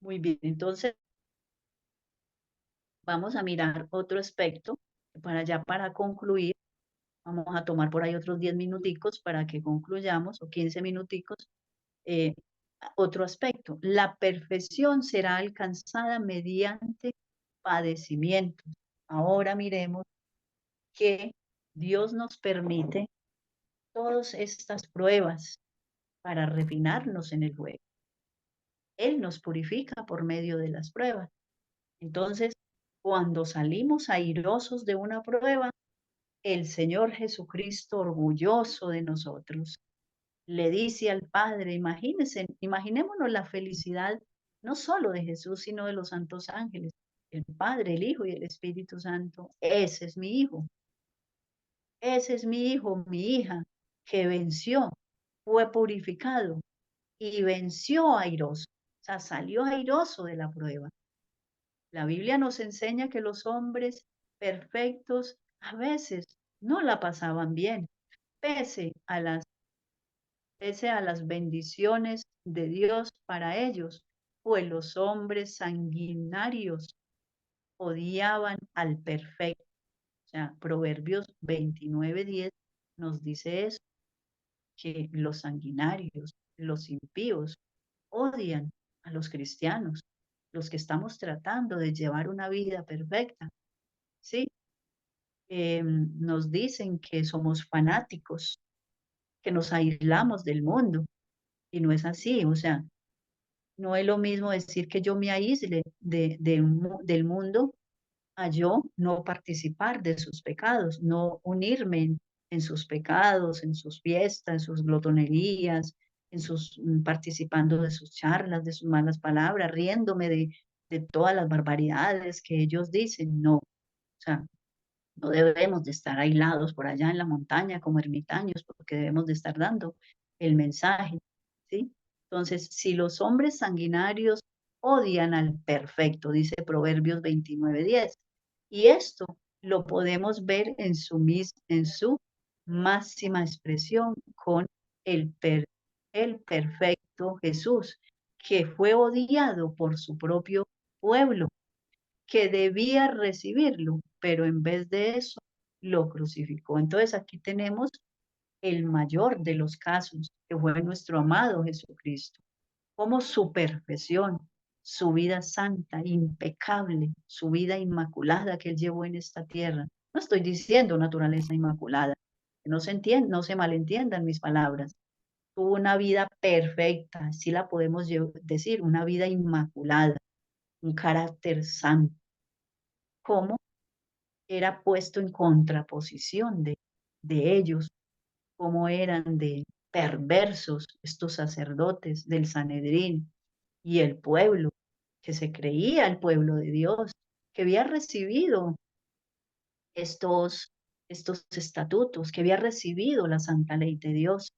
Muy bien, entonces vamos a mirar otro aspecto para concluir. Vamos a tomar por ahí otros 10 minuticos para que concluyamos, o 15 minuticos. Eh, Otro aspecto, la perfección será alcanzada mediante padecimientos. Ahora miremos que Dios nos permite todas estas pruebas para refinarnos en el juego. Él nos purifica por medio de las pruebas. Entonces, cuando salimos airosos de una prueba, el Señor Jesucristo, orgulloso de nosotros, le dice al Padre, imagínense, imaginémonos la felicidad no solo de Jesús, sino de los santos ángeles, el Padre, el Hijo y el Espíritu Santo. Ese es mi hijo, ese es mi hijo, mi hija, que venció, fue purificado y venció airoso, o sea, salió airoso de la prueba. La Biblia nos enseña que los hombres perfectos a veces no la pasaban bien, pese a las bendiciones de Dios para ellos, pues los hombres sanguinarios odiaban al perfecto. O sea, Proverbios 29:10 nos dice eso, que los sanguinarios, los impíos, odian a los cristianos, los que estamos tratando de llevar una vida perfecta, ¿sí? Nos dicen que somos fanáticos, que nos aislamos del mundo, y no es así, o sea, no es lo mismo decir que yo me aísle del mundo a yo no participar de sus pecados, no unirme en sus pecados, en sus fiestas, en sus glotonerías, participando de sus charlas, de sus malas palabras, riéndome de todas las barbaridades que ellos dicen. No, o sea, no debemos de estar aislados por allá en la montaña como ermitaños, porque debemos de estar dando el mensaje, ¿sí? Entonces, si los hombres sanguinarios odian al perfecto, dice Proverbios 29:10, y esto lo podemos ver en su máxima expresión con el perfecto Jesús, que fue odiado por su propio pueblo, que debía recibirlo, pero en vez de eso lo crucificó. Entonces aquí tenemos el mayor de los casos, que fue nuestro amado Jesucristo, como su perfección, su vida santa, impecable, su vida inmaculada que él llevó en esta tierra. No estoy diciendo naturaleza inmaculada, que no se entienda, no se malentiendan mis palabras. Tuvo una vida perfecta, así la podemos decir, una vida inmaculada, un carácter santo. ¿Cómo era puesto en contraposición de ellos, cómo eran de perversos estos sacerdotes del Sanedrín y el pueblo, que se creía el pueblo de Dios, que había recibido estos, estos estatutos, que había recibido la santa ley de Dios,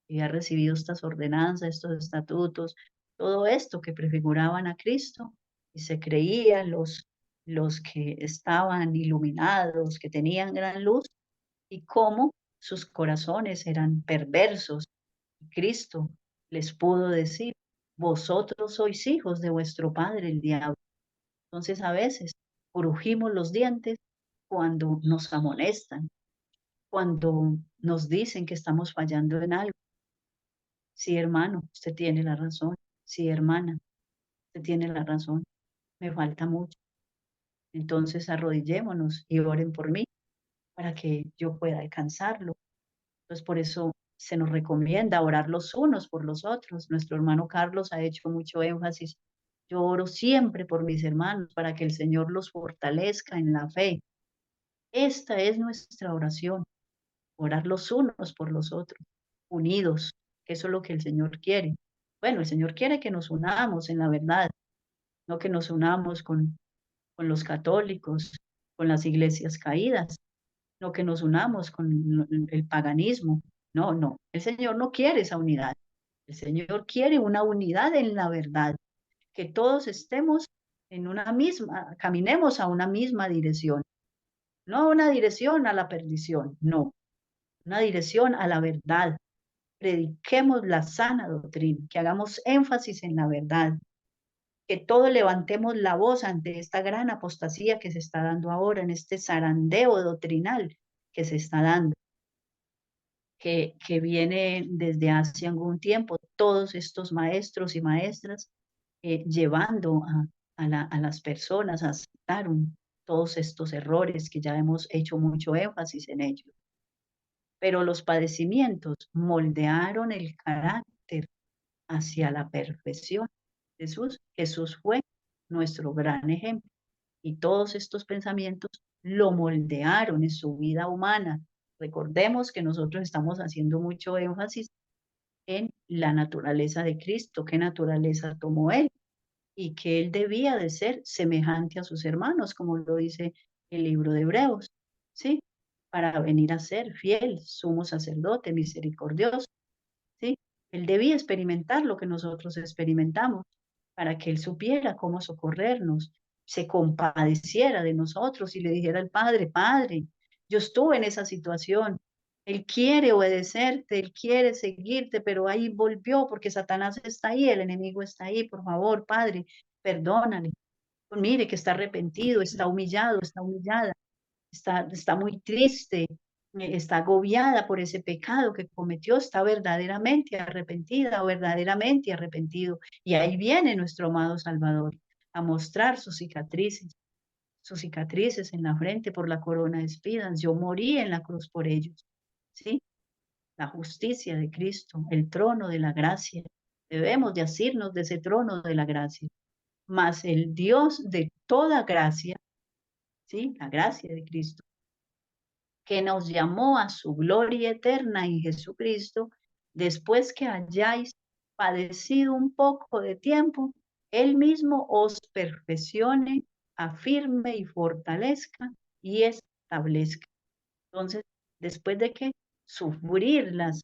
que había recibido estas ordenanzas, estos estatutos, todo esto que prefiguraban a Cristo, y se creían los que estaban iluminados, que tenían gran luz, y cómo sus corazones eran perversos. Y Cristo les pudo decir, vosotros sois hijos de vuestro padre el diablo. Entonces a veces crujimos los dientes cuando nos amonestan, cuando nos dicen que estamos fallando en algo. Sí, hermano, usted tiene la razón. Sí, hermana, usted tiene la razón. Me falta mucho. Entonces arrodillémonos y oren por mí para que yo pueda alcanzarlo. Entonces por eso se nos recomienda orar los unos por los otros. Nuestro hermano Carlos ha hecho mucho énfasis. Yo oro siempre por mis hermanos para que el Señor los fortalezca en la fe. Esta es nuestra oración, orar los unos por los otros, unidos, que eso es lo que el Señor quiere. Bueno, el Señor quiere que nos unamos en la verdad, no que nos unamos con los católicos, con las iglesias caídas, no que nos unamos con el paganismo. No, no, el Señor no quiere esa unidad. El Señor quiere una unidad en la verdad, que todos estemos en una misma, caminemos a una misma dirección, no una dirección a la perdición, no, una dirección a la verdad. Prediquemos la sana doctrina, que hagamos énfasis en la verdad, que todos levantemos la voz ante esta gran apostasía que se está dando ahora, en este zarandeo doctrinal que se está dando, que viene desde hace algún tiempo, todos estos maestros y maestras llevando a las personas a aceptar todos estos errores que ya hemos hecho mucho énfasis en ellos. Pero los padecimientos moldearon el carácter hacia la perfección. Jesús fue nuestro gran ejemplo y todos estos pensamientos lo moldearon en su vida humana. Recordemos que nosotros estamos haciendo mucho énfasis en la naturaleza de Cristo, qué naturaleza tomó Él y que Él debía de ser semejante a sus hermanos, como lo dice el libro de Hebreos, ¿sí? Para venir a ser fiel, sumo sacerdote, misericordioso, ¿sí? Él debía experimentar lo que nosotros experimentamos para que Él supiera cómo socorrernos, se compadeciera de nosotros y le dijera al Padre, Padre, yo estuve en esa situación. Él quiere obedecerte, Él quiere seguirte, pero ahí volvió porque Satanás está ahí, el enemigo está ahí. Por favor, Padre, perdónale. Mire que está arrepentido, está humillado, está humillada, está muy triste, está agobiada por ese pecado que cometió, está verdaderamente arrepentida o verdaderamente arrepentido. Y ahí viene nuestro amado Salvador a mostrar sus cicatrices en la frente por la corona de espinas. Yo morí en la cruz por ellos, ¿sí? La justicia de Cristo, el trono de la gracia. Debemos de asirnos de ese trono de la gracia. Mas el Dios de toda gracia, ¿sí? La gracia de Cristo, que nos llamó a su gloria eterna en Jesucristo, después que hayáis padecido un poco de tiempo, Él mismo os perfeccione, afirme y fortalezca y establezca. Entonces, después de que sufrir las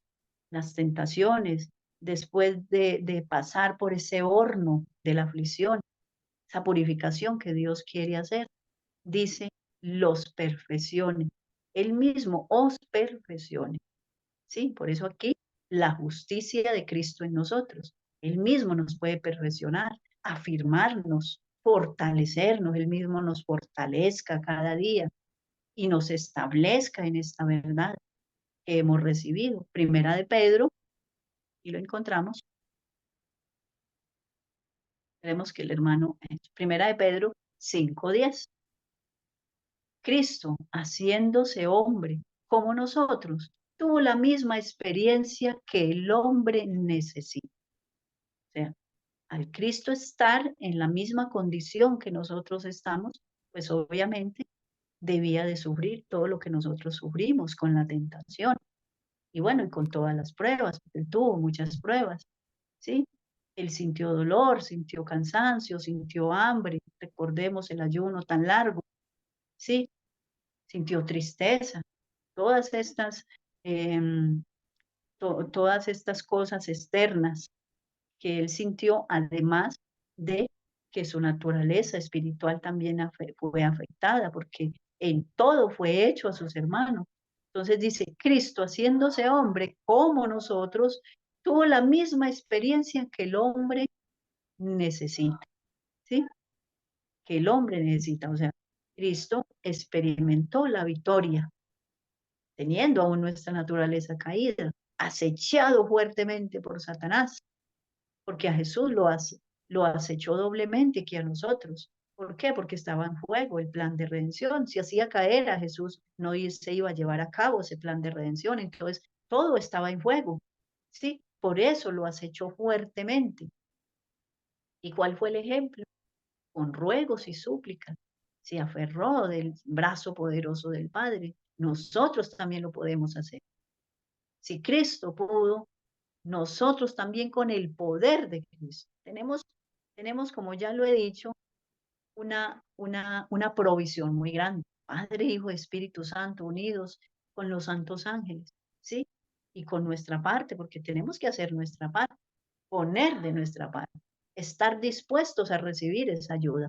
tentaciones, después de pasar por ese horno de la aflicción, esa purificación que Dios quiere hacer, dice, los perfeccione. Él mismo os perfeccione. ¿Sí? Por eso aquí la justicia de Cristo en nosotros. Él mismo nos puede perfeccionar, afirmarnos, fortalecernos, Él mismo nos fortalezca cada día y nos establezca en esta verdad que hemos recibido. Primera de Pedro, y lo encontramos, vemos que el hermano, Primera de Pedro 5:10. Cristo, haciéndose hombre como nosotros, tuvo la misma experiencia que el hombre necesita. O sea, al Cristo estar en la misma condición que nosotros estamos, pues obviamente debía de sufrir todo lo que nosotros sufrimos con la tentación. Y bueno, y con todas las pruebas, porque él tuvo muchas pruebas, ¿sí? Él sintió dolor, sintió cansancio, sintió hambre, recordemos el ayuno tan largo, ¿sí? Sintió tristeza, todas estas, todas estas cosas externas que él sintió, además de que su naturaleza espiritual también fue afectada, porque en todo fue hecho a sus hermanos. Entonces dice, Cristo haciéndose hombre como nosotros, tuvo la misma experiencia que el hombre necesita, ¿sí? Que el hombre necesita. O sea, Cristo experimentó la victoria, teniendo aún nuestra naturaleza caída, acechado fuertemente por Satanás, porque a Jesús lo acechó doblemente que a nosotros. ¿Por qué? Porque estaba en juego el plan de redención. Si hacía caer a Jesús, no se iba a llevar a cabo ese plan de redención. Entonces, todo estaba en juego. ¿Sí? Por eso lo acechó fuertemente. ¿Y cuál fue el ejemplo? Con ruegos y súplicas. Se aferró del brazo poderoso del Padre. Nosotros también lo podemos hacer. Si Cristo pudo, nosotros también con el poder de Cristo. Tenemos, como ya lo he dicho, una provisión muy grande. Padre, Hijo, Espíritu Santo, unidos con los santos ángeles, ¿sí? Y con nuestra parte, porque tenemos que hacer nuestra parte, poner de nuestra parte, estar dispuestos a recibir esa ayuda,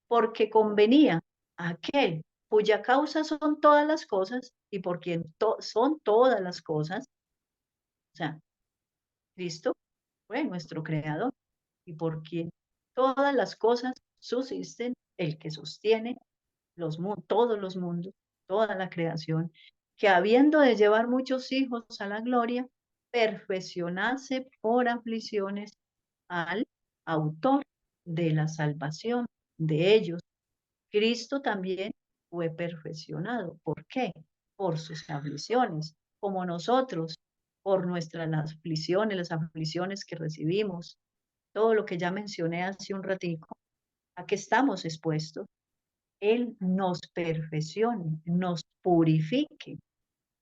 porque convenía a aquel cuya causa son todas las cosas y por quien son todas las cosas, o sea, Cristo fue nuestro creador y por quien todas las cosas subsisten, el que sostiene todos los mundos, toda la creación, que habiendo de llevar muchos hijos a la gloria, perfeccionase por aflicciones al autor de la salvación de ellos. Cristo también fue perfeccionado. ¿Por qué? Por sus aflicciones, como nosotros, por nuestras las aflicciones que recibimos, todo lo que ya mencioné hace un ratico, a qué estamos expuestos. Él nos perfeccione, nos purifique,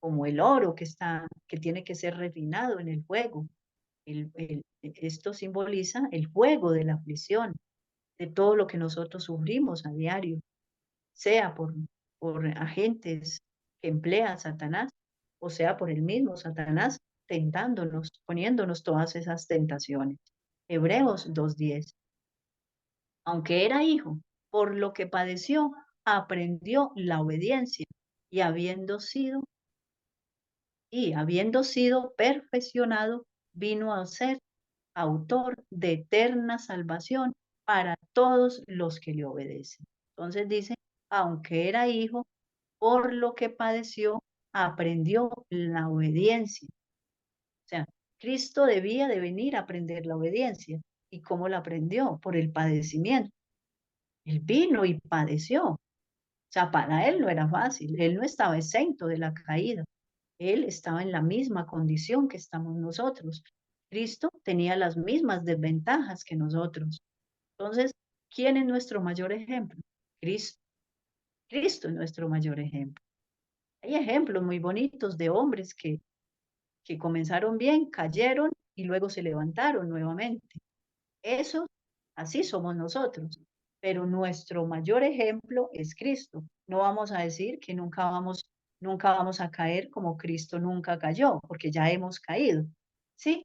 como el oro que tiene que ser refinado en el fuego. Esto simboliza el fuego de la aflicción, de todo lo que nosotros sufrimos a diario, sea por agentes que emplea Satanás, o sea por el mismo Satanás tentándonos, poniéndonos todas esas tentaciones. Hebreos 2:10. Aunque era hijo, por lo que padeció, aprendió la obediencia y habiendo sido perfeccionado, vino a ser autor de eterna salvación para todos los que le obedecen. Entonces dice, aunque era hijo, por lo que padeció, aprendió la obediencia. O sea, Cristo debía de venir a aprender la obediencia. ¿Y cómo la aprendió? Por el padecimiento. Él vino y padeció. O sea, para él no era fácil. Él no estaba exento de la caída. Él estaba en la misma condición que estamos nosotros. Cristo tenía las mismas desventajas que nosotros. Entonces, ¿quién es nuestro mayor ejemplo? Cristo. Cristo es nuestro mayor ejemplo. Hay ejemplos muy bonitos de hombres que comenzaron bien, cayeron y luego se levantaron nuevamente. Eso, así somos nosotros. Pero nuestro mayor ejemplo es Cristo. No vamos a decir que nunca vamos a caer como Cristo nunca cayó, porque ya hemos caído. Sí,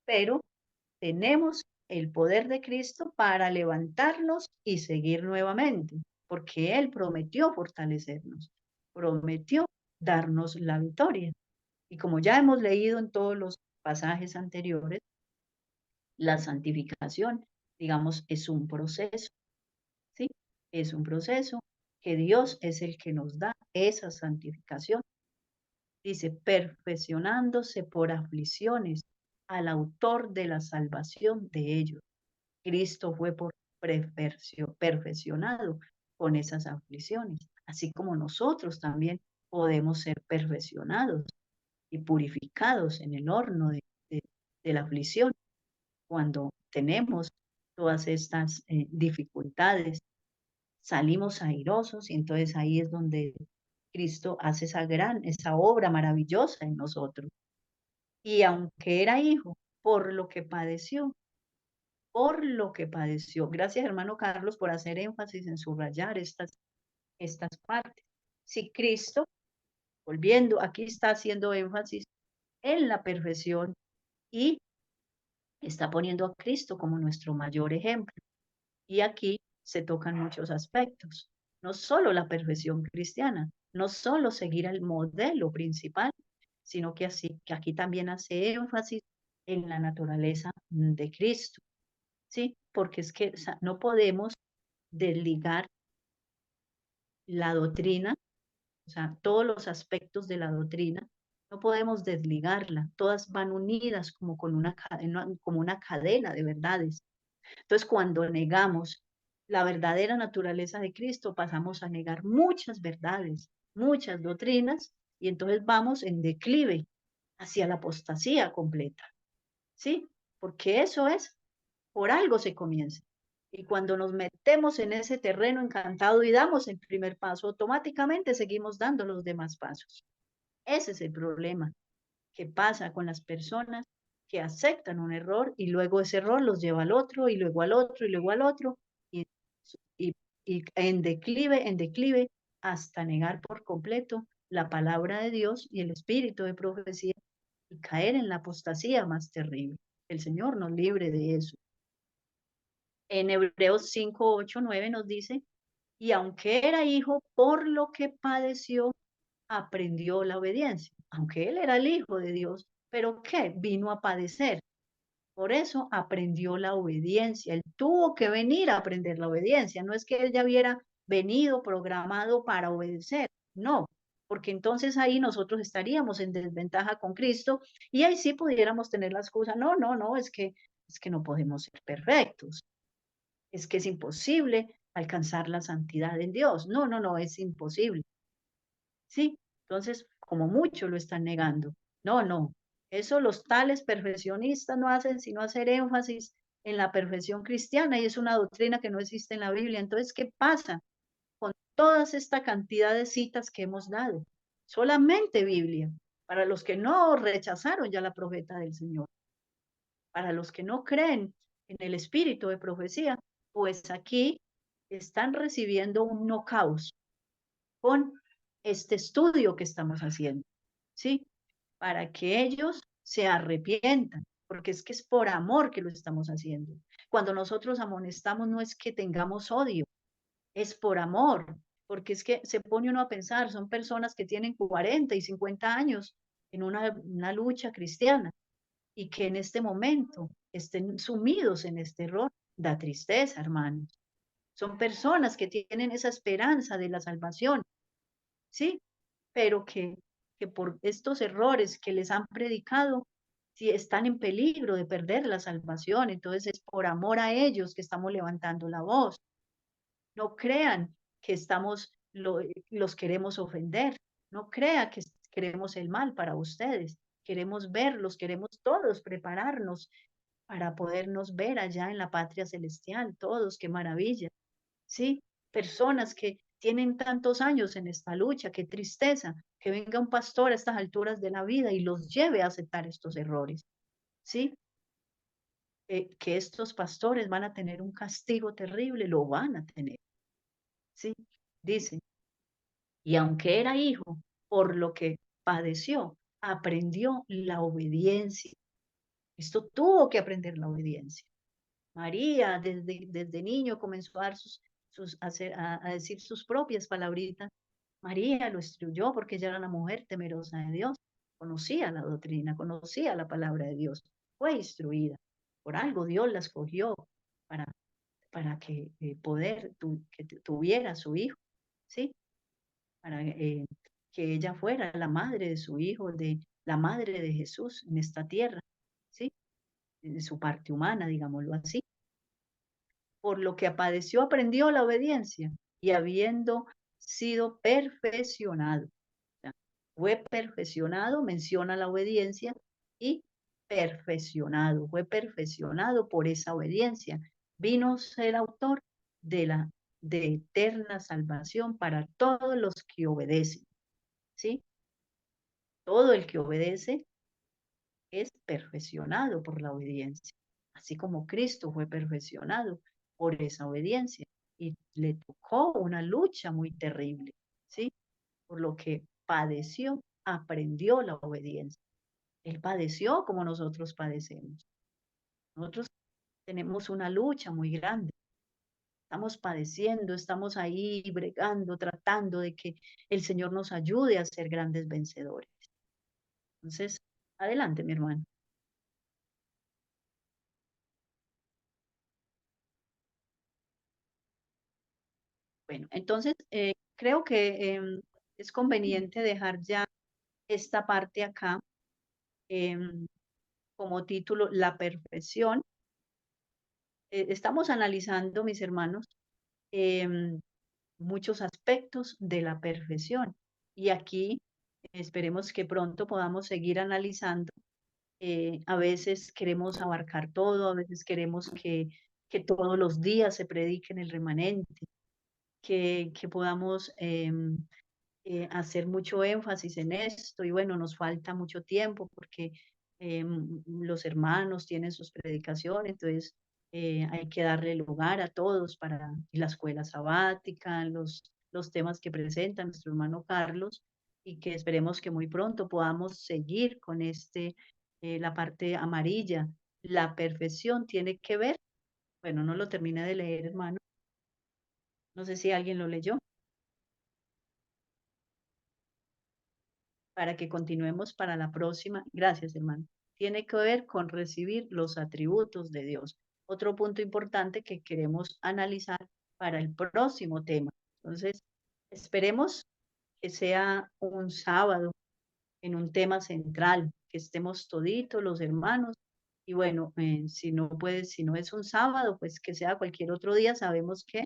pero tenemos el poder de Cristo para levantarnos y seguir nuevamente, porque Él prometió fortalecernos, prometió darnos la victoria. Y como ya hemos leído en todos los pasajes anteriores, la santificación, digamos, es un proceso, ¿sí? Es un proceso que Dios es el que nos da esa santificación. Dice, perfeccionándose por aflicciones al autor de la salvación de ellos. Cristo fue perfeccionado con esas aflicciones, así como nosotros también podemos ser perfeccionados y purificados en el horno de la aflicción cuando tenemos todas estas dificultades, salimos airosos y entonces ahí es donde Cristo hace esa obra maravillosa en nosotros. Y aunque era hijo, por lo que padeció, por lo que padeció. Gracias, hermano Carlos, por hacer énfasis en subrayar estas partes. Si Cristo, volviendo, aquí está haciendo énfasis en la perfección y está poniendo a Cristo como nuestro mayor ejemplo. Y aquí se tocan muchos aspectos, no solo la perfección cristiana, no solo seguir el modelo principal, sino que aquí también hace énfasis en la naturaleza de Cristo, ¿sí? Porque es que no podemos desligar la doctrina, o sea, todos los aspectos de la doctrina, no podemos desligarla, todas van unidas como una cadena de verdades. Entonces, cuando negamos la verdadera naturaleza de Cristo, pasamos a negar muchas verdades, muchas doctrinas, y entonces vamos en declive hacia la apostasía completa, ¿sí? Porque eso es, por algo se comienza. Y cuando nos metemos en ese terreno encantado y damos el primer paso, automáticamente seguimos dando los demás pasos. Ese es el problema que pasa con las personas que aceptan un error y luego ese error los lleva al otro y luego al otro y luego al otro y, y, y en declive hasta negar por completo la palabra de Dios y el espíritu de profecía y caer en la apostasía más terrible. El Señor nos libre de eso. En Hebreos 5, 8, 9 nos dice, y aunque era hijo, por lo que padeció, aprendió la obediencia. Aunque él era el hijo de Dios, pero ¿qué? Vino a padecer. Por eso aprendió la obediencia. Él tuvo que venir a aprender la obediencia. No es que él ya hubiera venido programado para obedecer. No, porque entonces ahí nosotros estaríamos en desventaja con Cristo y ahí sí pudiéramos tener la excusa. No, no, no, es que no podemos ser perfectos. Es que es imposible alcanzar la santidad en Dios. No, no, no, es imposible. Sí, entonces, como mucho lo están negando. No, no, eso los tales perfeccionistas no hacen sino hacer énfasis en la perfección cristiana y es una doctrina que no existe en la Biblia. Entonces, ¿qué pasa con toda esta cantidad de citas que hemos dado? Solamente Biblia, para los que no rechazaron ya la profeta del Señor, para los que no creen en el espíritu de profecía, pues aquí están recibiendo un knockout con este estudio que estamos haciendo, ¿sí? Para que ellos se arrepientan, porque es que es por amor que lo estamos haciendo. Cuando nosotros amonestamos no es que tengamos odio, es por amor, porque es que se pone uno a pensar, son personas que tienen 40 y 50 años en una lucha cristiana y que en este momento estén sumidos en este error. da tristeza, hermanos. Son personas que tienen esa esperanza de la salvación, ¿sí? Pero que por estos errores que les han predicado, sí están en peligro de perder la salvación. Entonces es por amor a ellos que estamos levantando la voz. No crean que los queremos ofender. No crea que queremos el mal para ustedes. Queremos verlos, queremos todos prepararnos para podernos ver allá en la patria celestial, todos, qué maravilla. Sí, personas que tienen tantos años en esta lucha, qué tristeza, que venga un pastor a estas alturas de la vida y los lleve a aceptar estos errores. Sí, que estos pastores van a tener un castigo terrible, lo van a tener. Sí, dice, y aunque era hijo, por lo que padeció, aprendió la obediencia. Esto tuvo que aprender la obediencia. María desde niño comenzó a dar a decir sus propias palabritas. María lo instruyó porque ella era una mujer temerosa de Dios, conocía la doctrina, conocía la palabra de Dios, fue instruida. Por algo Dios la escogió para, para que tuviera su hijo, ¿sí? Para que ella fuera la madre de su hijo, la madre de Jesús en esta tierra, ¿sí? En su parte humana, digámoslo así. Por lo que padeció, aprendió la obediencia y habiendo sido perfeccionado. O sea, fue perfeccionado, menciona la obediencia, y fue perfeccionado por esa obediencia. Vino a ser autor de eterna salvación para todos los que obedecen, ¿sí? Todo el que obedece es perfeccionado por la obediencia, así como Cristo fue perfeccionado por esa obediencia y le tocó una lucha muy terrible, ¿sí? Por lo que padeció, aprendió la obediencia. Él padeció como nosotros padecemos. Nosotros tenemos una lucha muy grande. Estamos padeciendo, estamos ahí bregando, tratando de que el Señor nos ayude a ser grandes vencedores. Entonces, adelante, mi hermano. Bueno, entonces creo que es conveniente dejar ya esta parte acá em, como título, La perfección. Estamos analizando, mis hermanos, em, muchos aspectos de la perfección y aquí esperemos que pronto podamos seguir analizando. A veces queremos abarcar todo, a veces queremos que todos los días se predique en el remanente, que podamos hacer mucho énfasis en esto y bueno, nos falta mucho tiempo porque los hermanos tienen sus predicaciones, entonces hay que darle lugar a todos para la escuela sabática, los temas que presenta nuestro hermano Carlos y que esperemos que muy pronto podamos seguir con la parte amarilla. La perfección tiene que ver, bueno, no lo terminé de leer, hermano, no sé si alguien lo leyó. Para que continuemos para la próxima. Gracias, hermano. Tiene que ver con recibir los atributos de Dios. Otro punto importante que queremos analizar para el próximo tema. Entonces, esperemos que sea un sábado en un tema central, que estemos toditos los hermanos. Y bueno, si no puede, si no es un sábado, pues que sea cualquier otro día. Sabemos que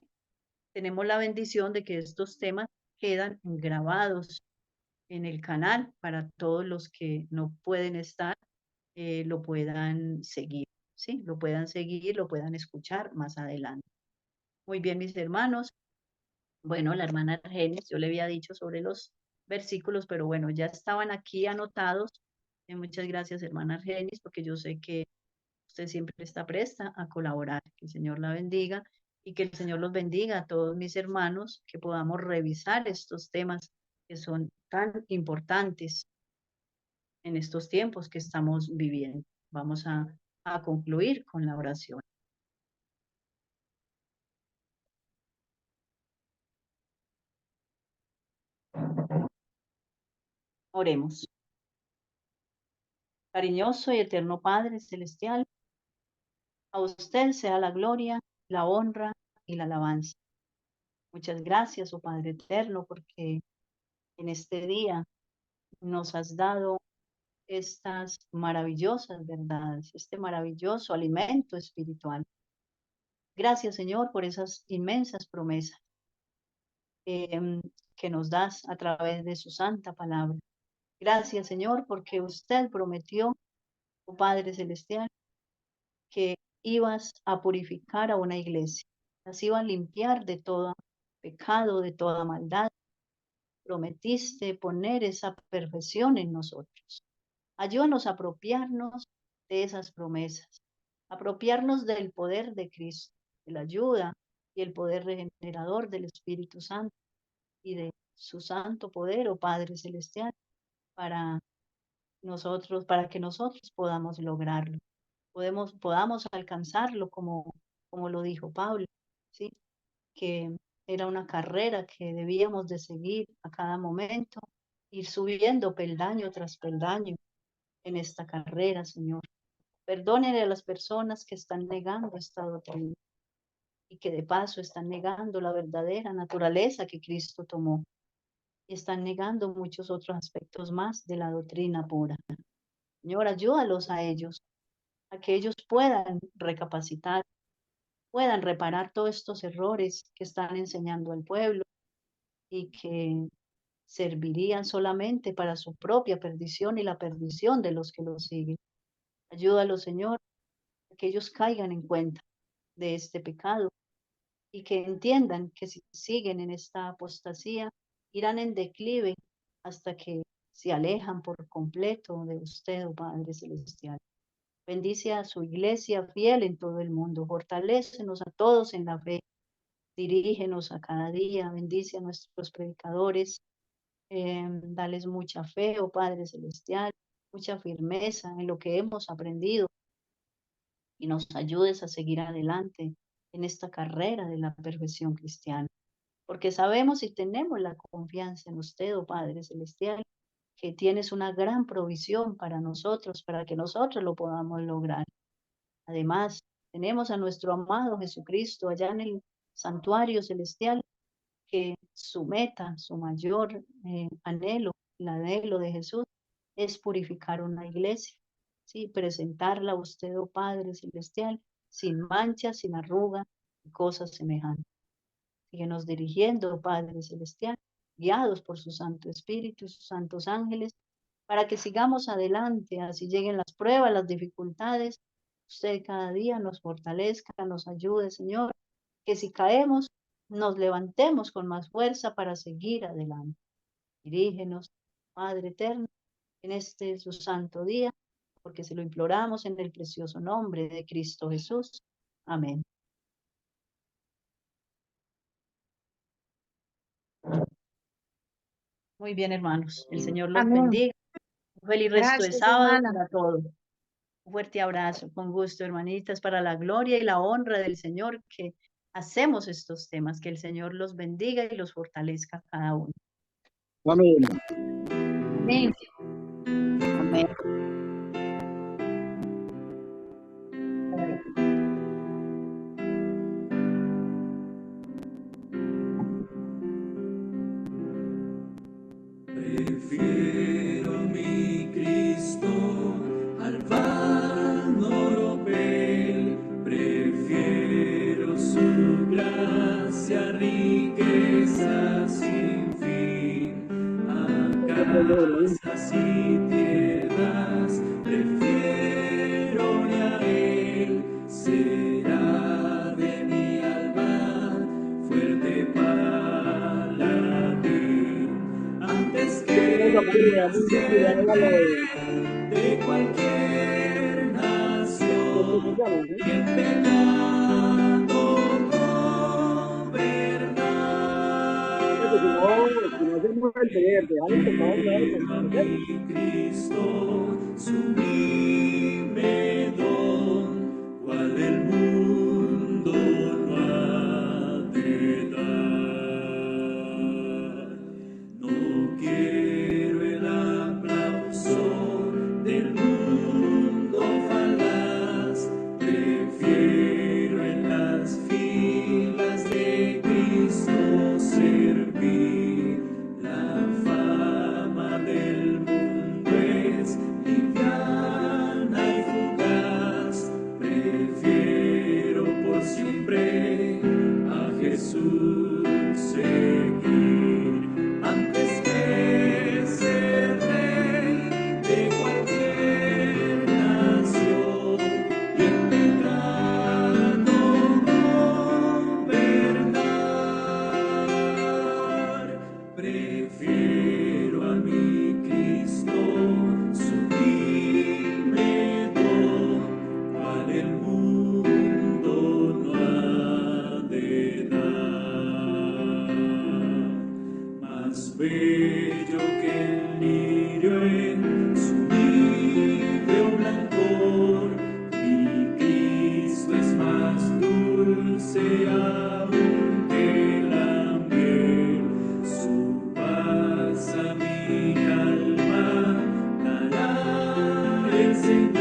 tenemos la bendición de que estos temas quedan grabados en el canal para todos los que no pueden estar, lo puedan seguir, ¿sí? Lo puedan seguir, lo puedan escuchar más adelante. Muy bien, mis hermanos. Bueno, la hermana Argenis, yo le había dicho sobre los versículos, pero bueno, ya estaban aquí anotados. Muchas gracias, hermana Argenis, porque yo sé que usted siempre está presta a colaborar. Que el Señor la bendiga y que el Señor los bendiga a todos mis hermanos, que podamos revisar estos temas que son tan importantes en estos tiempos que estamos viviendo. Vamos a concluir con la oración. Oremos. Cariñoso y eterno Padre Celestial, A usted sea la gloria, la honra y la alabanza. Muchas gracias, oh Padre eterno, porque en este día nos has dado estas maravillosas verdades, este maravilloso alimento espiritual. Gracias, Señor, por esas inmensas promesas que nos das a través de su santa palabra. Gracias, Señor, porque usted prometió, oh Padre Celestial, que ibas a purificar a una iglesia, las iba a limpiar de todo pecado, de toda maldad. Prometiste poner esa perfección en nosotros. Ayúdanos a apropiarnos de esas promesas, apropiarnos del poder de Cristo, de la ayuda y el poder regenerador del Espíritu Santo y de su santo poder, oh Padre Celestial, para nosotros, para que nosotros podamos lograrlo, podamos alcanzarlo como lo dijo Pablo, ¿sí? Que era una carrera que debíamos de seguir a cada momento, ir subiendo peldaño tras peldaño en esta carrera, Señor. Perdónenle a las personas que están negando esta doctrina y que de paso están negando la verdadera naturaleza que Cristo tomó y están negando muchos otros aspectos más de la doctrina pura. Señor, ayúdalos a ellos, a que ellos puedan recapacitar, puedan reparar todos estos errores que están enseñando al pueblo y que servirían solamente para su propia perdición y la perdición de los que lo siguen. Ayúdalos, Señor, a que ellos caigan en cuenta de este pecado y que entiendan que si siguen en esta apostasía, irán en declive hasta que se alejan por completo de usted, oh Padre Celestial. Bendice a su iglesia fiel en todo el mundo, fortalécenos a todos en la fe, dirígenos a cada día, bendice a nuestros predicadores, dales mucha fe, oh Padre Celestial, mucha firmeza en lo que hemos aprendido y nos ayudes a seguir adelante en esta carrera de la perfección cristiana. Porque sabemos y tenemos la confianza en usted, oh Padre Celestial, que tienes una gran provisión para nosotros, para que nosotros lo podamos lograr. Además, tenemos a nuestro amado Jesucristo allá en el santuario celestial, que su meta, su mayor anhelo, el anhelo de Jesús, es purificar una iglesia, ¿sí? Presentarla a usted, oh Padre Celestial, sin mancha, sin arruga y cosas semejantes. Síguenos dirigiendo, oh Padre Celestial, guiados por su Santo Espíritu y sus santos ángeles, para que sigamos adelante, así lleguen las pruebas, las dificultades. Usted cada día nos fortalezca, nos ayude, Señor, que si caemos, nos levantemos con más fuerza para seguir adelante. Dirígenos, Padre eterno, en este su santo día, porque se lo imploramos en el precioso nombre de Cristo Jesús. Amén. Muy bien, hermanos. El Señor los Amén. bendiga. Un feliz resto de Gracias, sábado hermana. para todos. Un fuerte abrazo, con gusto, hermanitas, para la gloria y la honra del Señor que hacemos estos temas. Que el Señor los bendiga y los fortalezca a cada uno. Amén. Amén. Amén. Prefiero a mi Cristo al vano oropel, prefiero su gracia, riqueza sin fin, a casas y tierras, prefiero a Él, será de mi alma fuerte paladín, antes que de cualquier nación y el pecado gobernar. A mi Cristo sublime don, cual el mundo no ha de dar. No quiero el aplauso del mundo falaz, prefiero Señor.